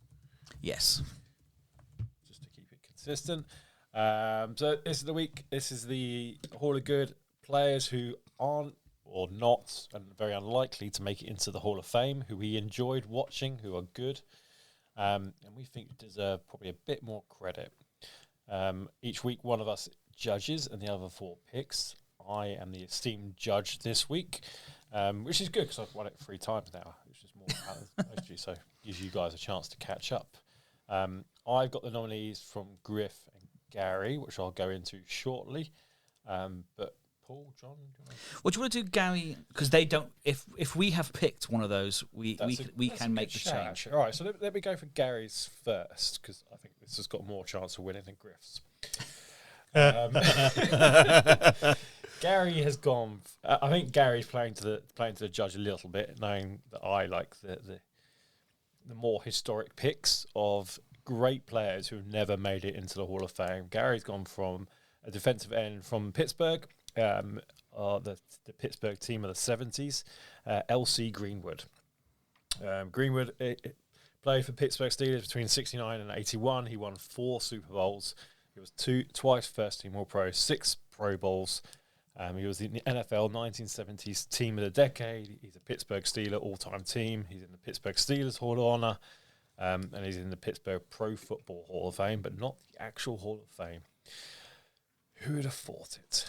S2: Yes.
S1: Just to keep it consistent. So this is the week. This is the Hall of Good players who aren't or not, and very unlikely to make it into the Hall of Fame, who we enjoyed watching, who are good, and we think deserve probably a bit more credit. Each week, one of us judges, and the other 4 picks. I am the esteemed judge this week, which is good because I've won it 3 times now, which is more than So gives you guys a chance to catch up. I've got the nominees from Griff and Gary, which I'll go into shortly. But Paul, John,
S2: What do you want to do, Gary? Because they don't. If we have picked one of those, we can make the change.
S1: All right, so let me go for Gary's first, because I think this has got more chance of winning than Griff's. Gary has gone. I think Gary's playing to the judge a little bit, knowing that I like the more historic picks of great players who've never made it into the Hall of Fame. Gary's gone from a defensive end from Pittsburgh, the Pittsburgh team of the 70s, L.C. Greenwood. Greenwood played for Pittsburgh Steelers between 69 and 81. He won 4 Super Bowls. He was twice first team All-Pro, 6 Pro Bowls. He was in the NFL 1970s Team of the Decade. He's a Pittsburgh Steeler all-time team. He's in the Pittsburgh Steelers Hall of Honor, and he's in the Pittsburgh Pro Football Hall of Fame, but not the actual Hall of Fame. Who would have thought it?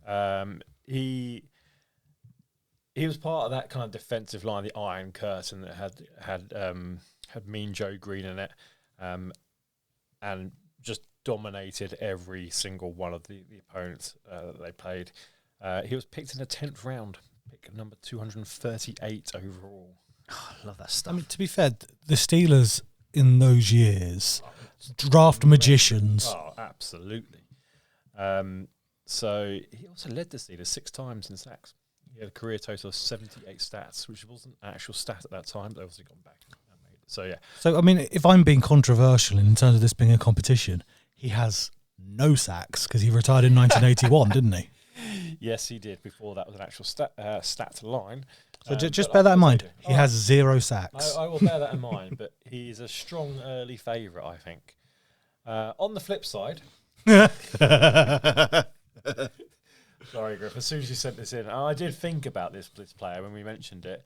S1: Yeah. He was part of that kind of defensive line, the Iron Curtain, that had Mean Joe Green in it, and just dominated every single one of the opponents that they played. He was picked in the 10th round, pick number 238 overall.
S2: Oh, I love that stuff.
S3: I mean, to be fair, the Steelers in those years draft magicians.
S1: Oh, absolutely. So he also led the Steelers 6 times in sacks. He had a career total of 78 stats, which wasn't an actual stat at that time. They obviously gone back and made it. So, yeah.
S3: So, I mean, if I'm being controversial in terms of this being a competition, he has no sacks because he retired in 1981, didn't he?
S1: Yes, he did. Before that was an actual stat line.
S3: So just bear that in mind. He has 0 sacks.
S1: I will bear that in mind, but he's a strong early favourite, I think. On the flip side... Sorry, Griff. As soon as you sent this in, I did think about this player when we mentioned it.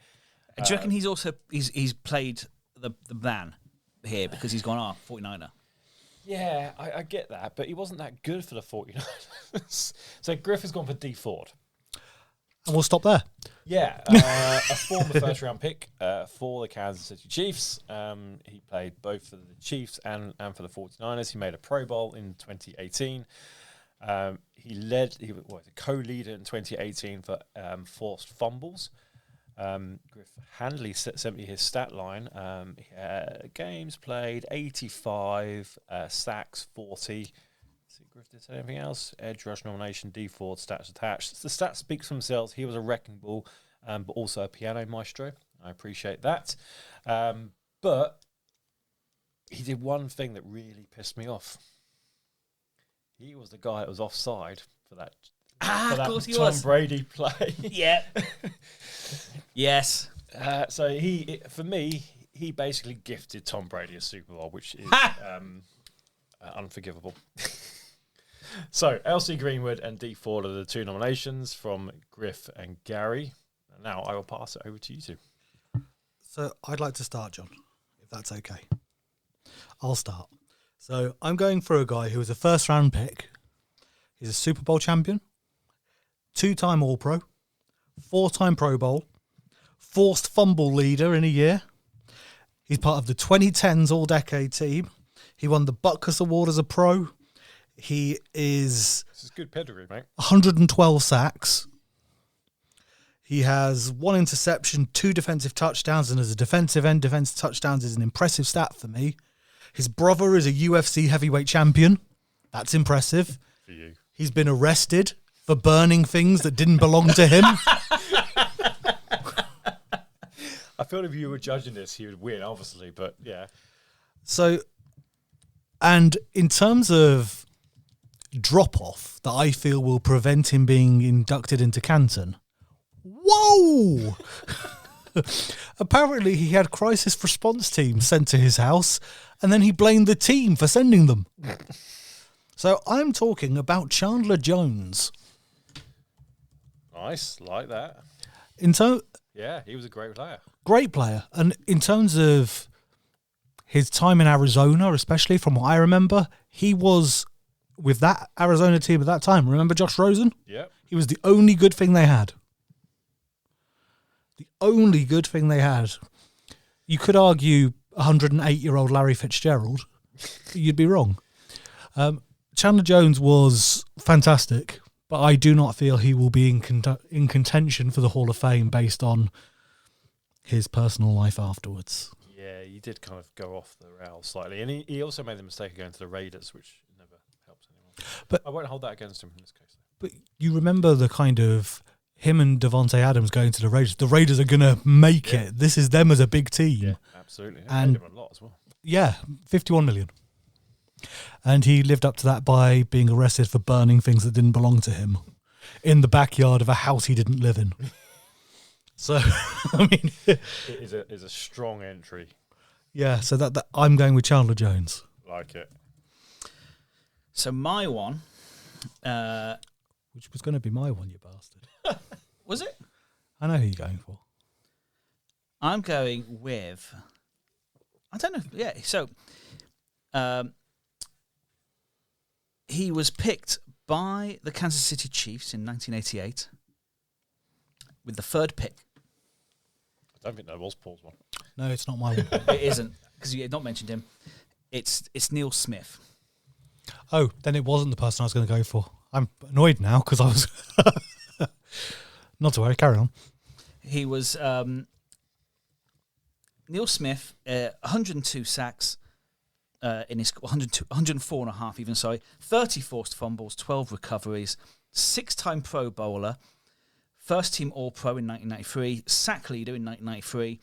S2: Do you reckon he's also he's played the man here because he's gone 49er?
S1: Yeah, I get that, but he wasn't that good for the 49ers. So Griff has gone for D Ford.
S3: And we'll stop there.
S1: Yeah, a former first-round pick for the Kansas City Chiefs. He played both for the Chiefs and for the 49ers. He made a Pro Bowl in 2018. He was a co-leader in 2018 for forced fumbles. Griff handily sent me his stat line. Games played 85, sacks 40. Griff, did anything else? Edge rush nomination, D Ford, stats attached. The stats speak for themselves. He was a wrecking ball, but also a piano maestro. I appreciate that. But he did one thing that really pissed me off. He was the guy that was offside for that.
S2: Of course he
S1: Tom
S2: was.
S1: Brady play.
S2: Yeah. Yes.
S1: So for me, he basically gifted Tom Brady a Super Bowl, which is unforgivable. So L.C. Greenwood and D Ford are the 2 nominations from Griff and Gary. And now I will pass it over to you 2.
S3: So I'd like to start, John, if that's okay. I'll start. So I'm going for a guy who was a first-round pick. He's a Super Bowl champion, 2-time All-Pro, 4-time Pro Bowl, forced fumble leader in a year. He's part of the 2010s All-Decade team. He won the Butkus Award as a pro. He is...
S1: This is good pedigree, mate.
S3: 112 sacks. He has 1 interception, 2 defensive touchdowns, and as a defensive end, defensive touchdowns is an impressive stat for me. His brother is a UFC heavyweight champion. That's impressive.
S1: For you.
S3: He's been arrested for burning things that didn't belong to him.
S1: I feel if you were judging this, he would win, obviously, but yeah.
S3: So, and in terms of drop-off that I feel will prevent him being inducted into Canton, whoa! Apparently he had crisis response teams sent to his house and then he blamed the team for sending them. So I'm talking about Chandler Jones.
S1: Nice, like that. Yeah, he was a great player.
S3: Great player. And in terms of his time in Arizona, especially from what I remember, he was with that Arizona team at that time. Remember Josh Rosen?
S1: Yeah.
S3: He was the only good thing they had. The only good thing they had. You could argue 108-year-old Larry Fitzgerald. You'd be wrong. Chandler Jones was fantastic, but I do not feel he will be in contention for the Hall of Fame based on his personal life afterwards.
S1: Yeah, he did kind of go off the rails slightly. And he also made the mistake of going to the Raiders, which never helps anyone.
S3: But
S1: I won't hold that against him in this case.
S3: But you remember the kind of him and Devontae Adams going to the Raiders. The Raiders are going to make it. This is them as a big team.
S1: Yeah, absolutely.
S3: And
S1: paid him a lot as well.
S3: Yeah, 51 million. And he lived up to that by being arrested for burning things that didn't belong to him in the backyard of a house he didn't live in. So, I mean...
S1: It is a strong entry.
S3: Yeah, so that I'm going with Chandler Jones.
S1: Like it.
S2: So my one...
S3: which was going to be my one, you bastard.
S2: Was it?
S3: I know who you're going for.
S2: I'm going with... I don't know. Yeah, so... he was picked by the Kansas City Chiefs in 1988 with the third pick.
S1: I don't think that was Paul's one.
S3: No, it's not my one.
S2: It isn't, because you had not mentioned him. It's Neil Smith.
S3: Oh, then it wasn't the person I was going to go for. I'm annoyed now because I was... Not to worry, carry on.
S2: He was... Neil Smith, 102 sacks, in his 104 and a half even, 30 forced fumbles, 12 recoveries, 6-time Pro Bowler, first team All-Pro in 1993, sack leader in 1993.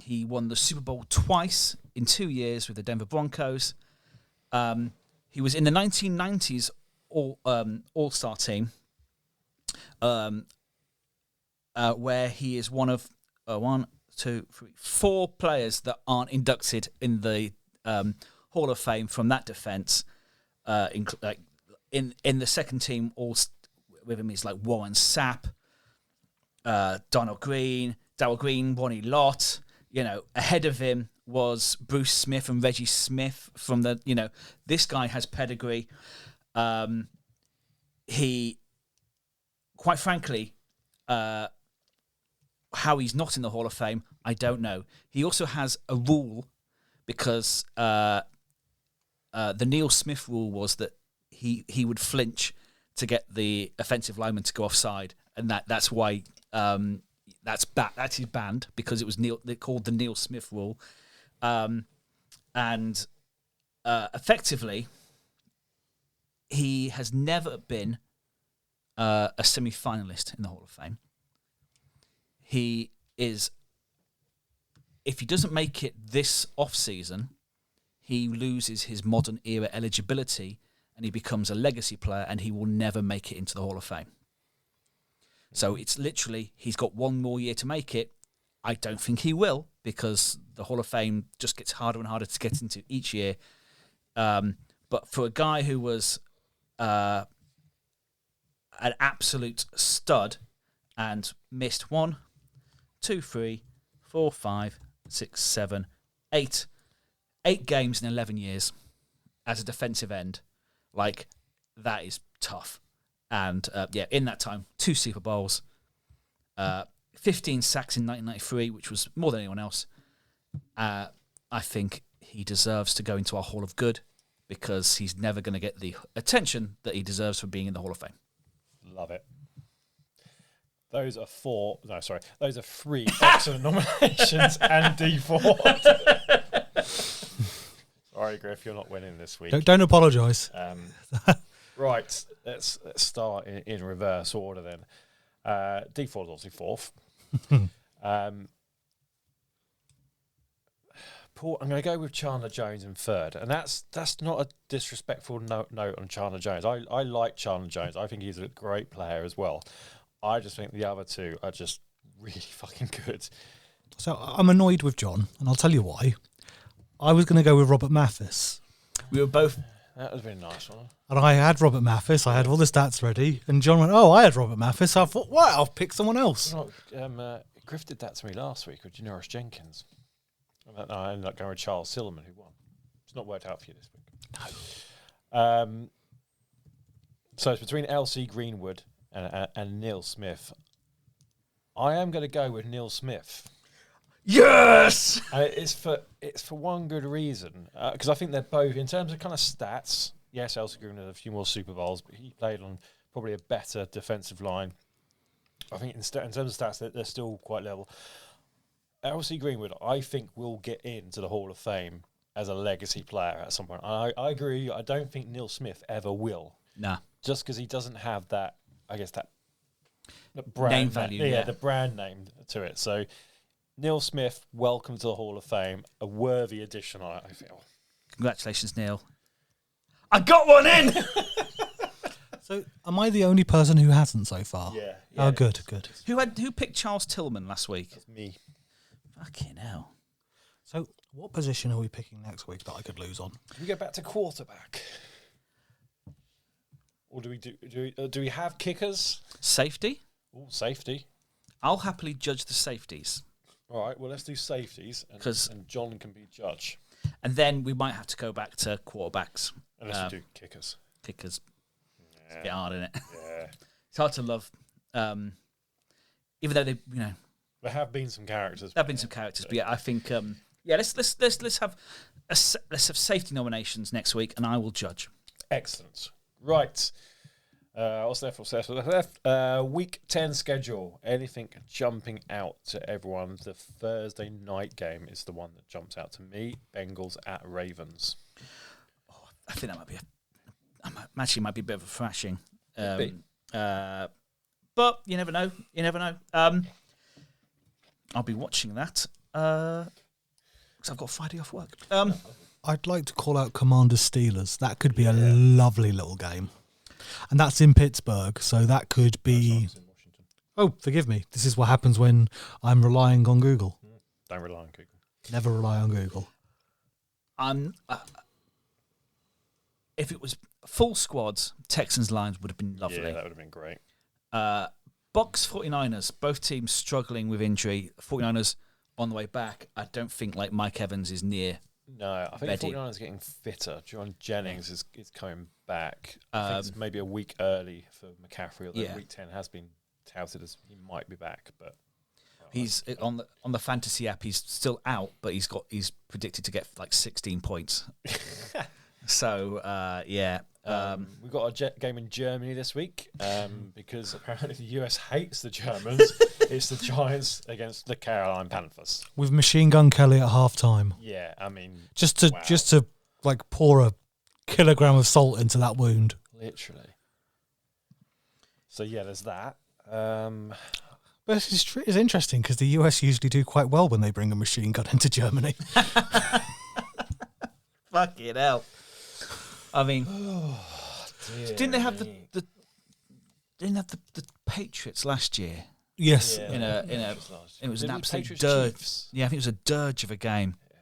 S2: He won the Super Bowl twice in 2 years with the Denver Broncos. He was in the 1990s All-Star team, where he is one of 4 players that aren't inducted in the Hall of Fame from that defense. In the second team, all with him is like Warren Sapp, Darryl Green, Ronnie Lott. You know, ahead of him was Bruce Smith and Reggie Smith from the. You know, this guy has pedigree. He, quite frankly, how he's not in the Hall of Fame, I don't know. He also has a rule. Because the Neil Smith rule was that he would flinch to get the offensive lineman to go offside, and that's why that is banned, because it was they called the Neil Smith rule, and effectively he has never been a semi-finalist in the Hall of Fame. He is. If he doesn't make it this off-season, he loses his modern era eligibility and he becomes a legacy player and he will never make it into the Hall of Fame. So it's literally, he's got one more year to make it. I don't think he will, because the Hall of Fame just gets harder and harder to get into each year. But for a guy who was an absolute stud and missed 1, 2, 3, 4, 5, 6, 7, 8 games in 11 years as a defensive end, like, that is tough. And in that time, 2 Super Bowls, 15 sacks in 1993, which was more than anyone else. I think he deserves to go into our Hall of Good, because he's never going to get the attention that he deserves for being in the Hall of Fame.
S1: Love it. Those are 3 excellent nominations and default. Sorry, Griff, you're not winning this week.
S3: Don't apologise.
S1: Right, let's start in reverse order then. Default is obviously 4th. Paul, I'm going to go with Chandler Jones in 3rd, and that's not a disrespectful note on Chandler Jones. I like Chandler Jones. I think he's a great player as well. I just think the other 2 are just really fucking good.
S3: So I'm annoyed with John, and I'll tell you why. I was going to go with Robert Mathis.
S2: We were both...
S1: That would have been a nice one.
S3: And I had Robert Mathis. I had all the stats ready. And John went, I had Robert Mathis. So I thought, wow, I'll pick someone else.
S1: Griff did that to me last week with Janoris Jenkins. I ended up going with Charles Silliman, who won. It's not worked out for you this week. No. So it's between LC Greenwood and Neil Smith. I am going to go with Neil Smith.
S2: Yes!
S1: And it's for one good reason, because I think they're both, in terms of kind of stats, yes, Elsie Green had a few more Super Bowls, but he played on probably a better defensive line. I think in terms of stats, they're still quite level. Elsie Greenwood, I think, will get into the Hall of Fame as a legacy player at some point. I agree. I don't think Neil Smith ever will.
S2: Nah.
S1: Just because he doesn't have that, I guess, that brand
S2: Name value. Yeah.
S1: the brand name to it. So Neil Smith, welcome to the Hall of Fame. A worthy addition, I feel.
S2: Congratulations, Neil. I got one in!
S3: So, am I the only person who hasn't so far?
S1: Yeah.
S3: Oh, good.
S2: Who picked Charles Tillman last week?
S1: That's me.
S2: Fucking hell.
S3: So, what position are we picking next week that I could lose on?
S1: Can we go back to quarterback? Or do we have kickers?
S2: Safety?
S1: Oh, safety.
S2: I'll happily judge the safeties.
S1: All right, well, let's do safeties, and John can be judge.
S2: And then we might have to go back to quarterbacks.
S1: Unless we do kickers.
S2: Kickers. It's a bit hard, isn't it?
S1: Yeah.
S2: It's hard to love. Even though they,
S1: There have been some characters.
S2: there have been some characters, but yeah, I think let's have safety nominations next week, and I will judge.
S1: Excellent. Right. What's left? Week 10 schedule. Anything jumping out to everyone? The Thursday night game is the one that jumps out to me. Bengals at Ravens.
S2: I think that might be might be a bit of a thrashing. But you never know. I'll be watching that because I've got Friday off work.
S3: I'd like to call out Commander Steelers. That could be a lovely little game. And that's in Pittsburgh, so that could be... Oh, forgive me. This is what happens when I'm relying on Google.
S1: Don't rely on Google.
S3: Never rely on Google.
S2: If it was full squads, Texans Lions would have been lovely.
S1: Yeah, that would have been great.
S2: Bucks 49ers, both teams struggling with injury. 49ers on the way back. I don't think Mike Evans is near.
S1: No, I think the 49ers are getting fitter. John Jennings is coming back. I think it's maybe a week early for McCaffrey, although week 10 has been touted as he might be back. But
S2: he's on the fantasy app. He's still out, but he's predicted to get 16 points. So
S1: we've got a game in Germany this week because apparently the US hates the Germans. It's the Giants against the Carolina Panthers
S3: with Machine Gun Kelly at halftime.
S1: Yeah, I mean,
S3: just to pour a kilogram of salt into that wound.
S1: Literally. So yeah, there's that.
S3: But it's interesting because the US usually do quite well when they bring a machine gun into Germany.
S2: Fucking hell. I mean, didn't they have the Patriots last year?
S3: Yes.
S2: It was an absolute dirge. Chiefs? Yeah, I think it was a dirge of a game. Yeah.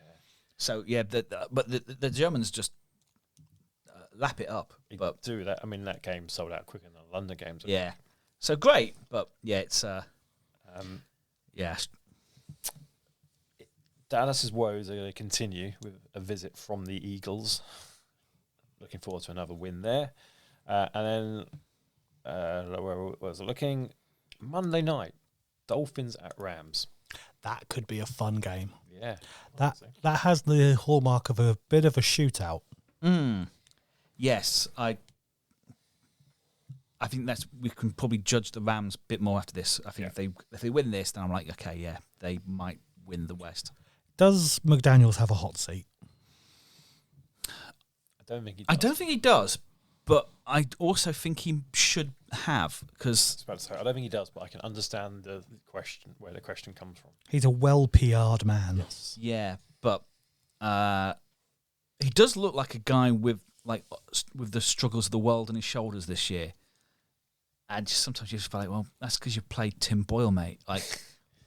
S2: So yeah, but the Germans just lap it up. But
S1: do that. I mean, that game sold out quicker than the London games.
S2: Yeah. So great, but yeah, it's
S1: Dallas's woes are going to continue with a visit from the Eagles. Looking forward to another win there. And then, where was it looking? Monday night, Dolphins at Rams.
S3: That could be a fun game.
S1: Yeah.
S3: That has the hallmark of a bit of a shootout.
S2: Yes, I think we can probably judge the Rams a bit more after this. I think if they win this, then I'm like, okay, yeah, they might win the West.
S3: Does McDaniels have a hot seat?
S1: I don't think he does.
S2: But I also think he should have, because
S1: I don't think he does, but I can understand the question, where the question comes from.
S3: He's a well PR'd man.
S1: Yes.
S2: Yeah, but he does look like a guy with the struggles of the world on his shoulders this year. And sometimes you just feel like, well, that's because you played Tim Boyle, mate.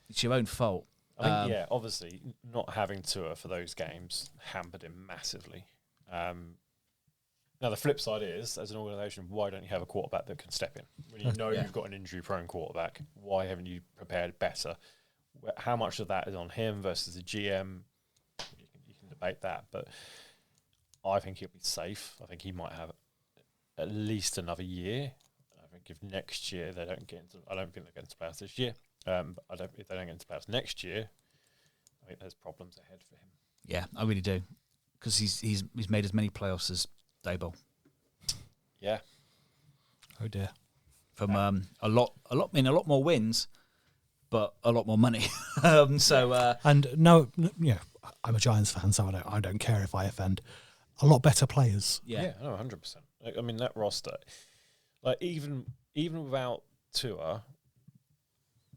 S2: It's your own fault.
S1: I think, obviously, not having Tua for those games hampered him massively. Now, the flip side is, as an organisation, why don't you have a quarterback that can step in? When you know you've got an injury-prone quarterback, why haven't you prepared better? How much of that is on him versus the GM? You can debate that, but I think he'll be safe. I think he might have at least another year. I think if next year they don't get into... I don't think they'll get into playoffs this year. If they don't get into playoffs next year, there's problems ahead for him.
S2: Yeah, I really do, because he's made as many playoffs as Daybell.
S1: Yeah.
S3: Oh dear.
S2: From a lot more wins, but a lot more money.
S3: And no, I'm a Giants fan, so I don't care if I offend. A lot better players.
S1: Yeah, no, 100%. I mean, that roster, like even without Tua,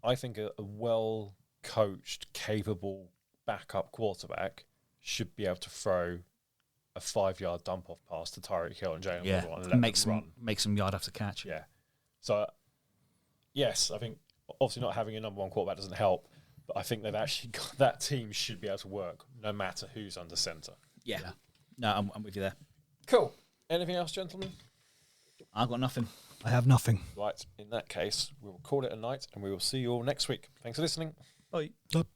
S1: I think a well-coached, capable backup quarterback should be able to throw a 5-yard dump-off pass to Tyreek Hill and Jalen Waddle and let them run.
S2: Make some yard after catch.
S1: Yeah. So, yes, I think obviously not having a number one quarterback doesn't help, but I think they've actually got that team should be able to work no matter who's under center.
S2: Yeah. No, I'm with you there.
S1: Cool. Anything else, gentlemen?
S2: I've got nothing.
S3: I have nothing.
S1: Right. In that case, we will call it a night and we will see you all next week. Thanks for listening.
S2: Bye.
S3: Yep.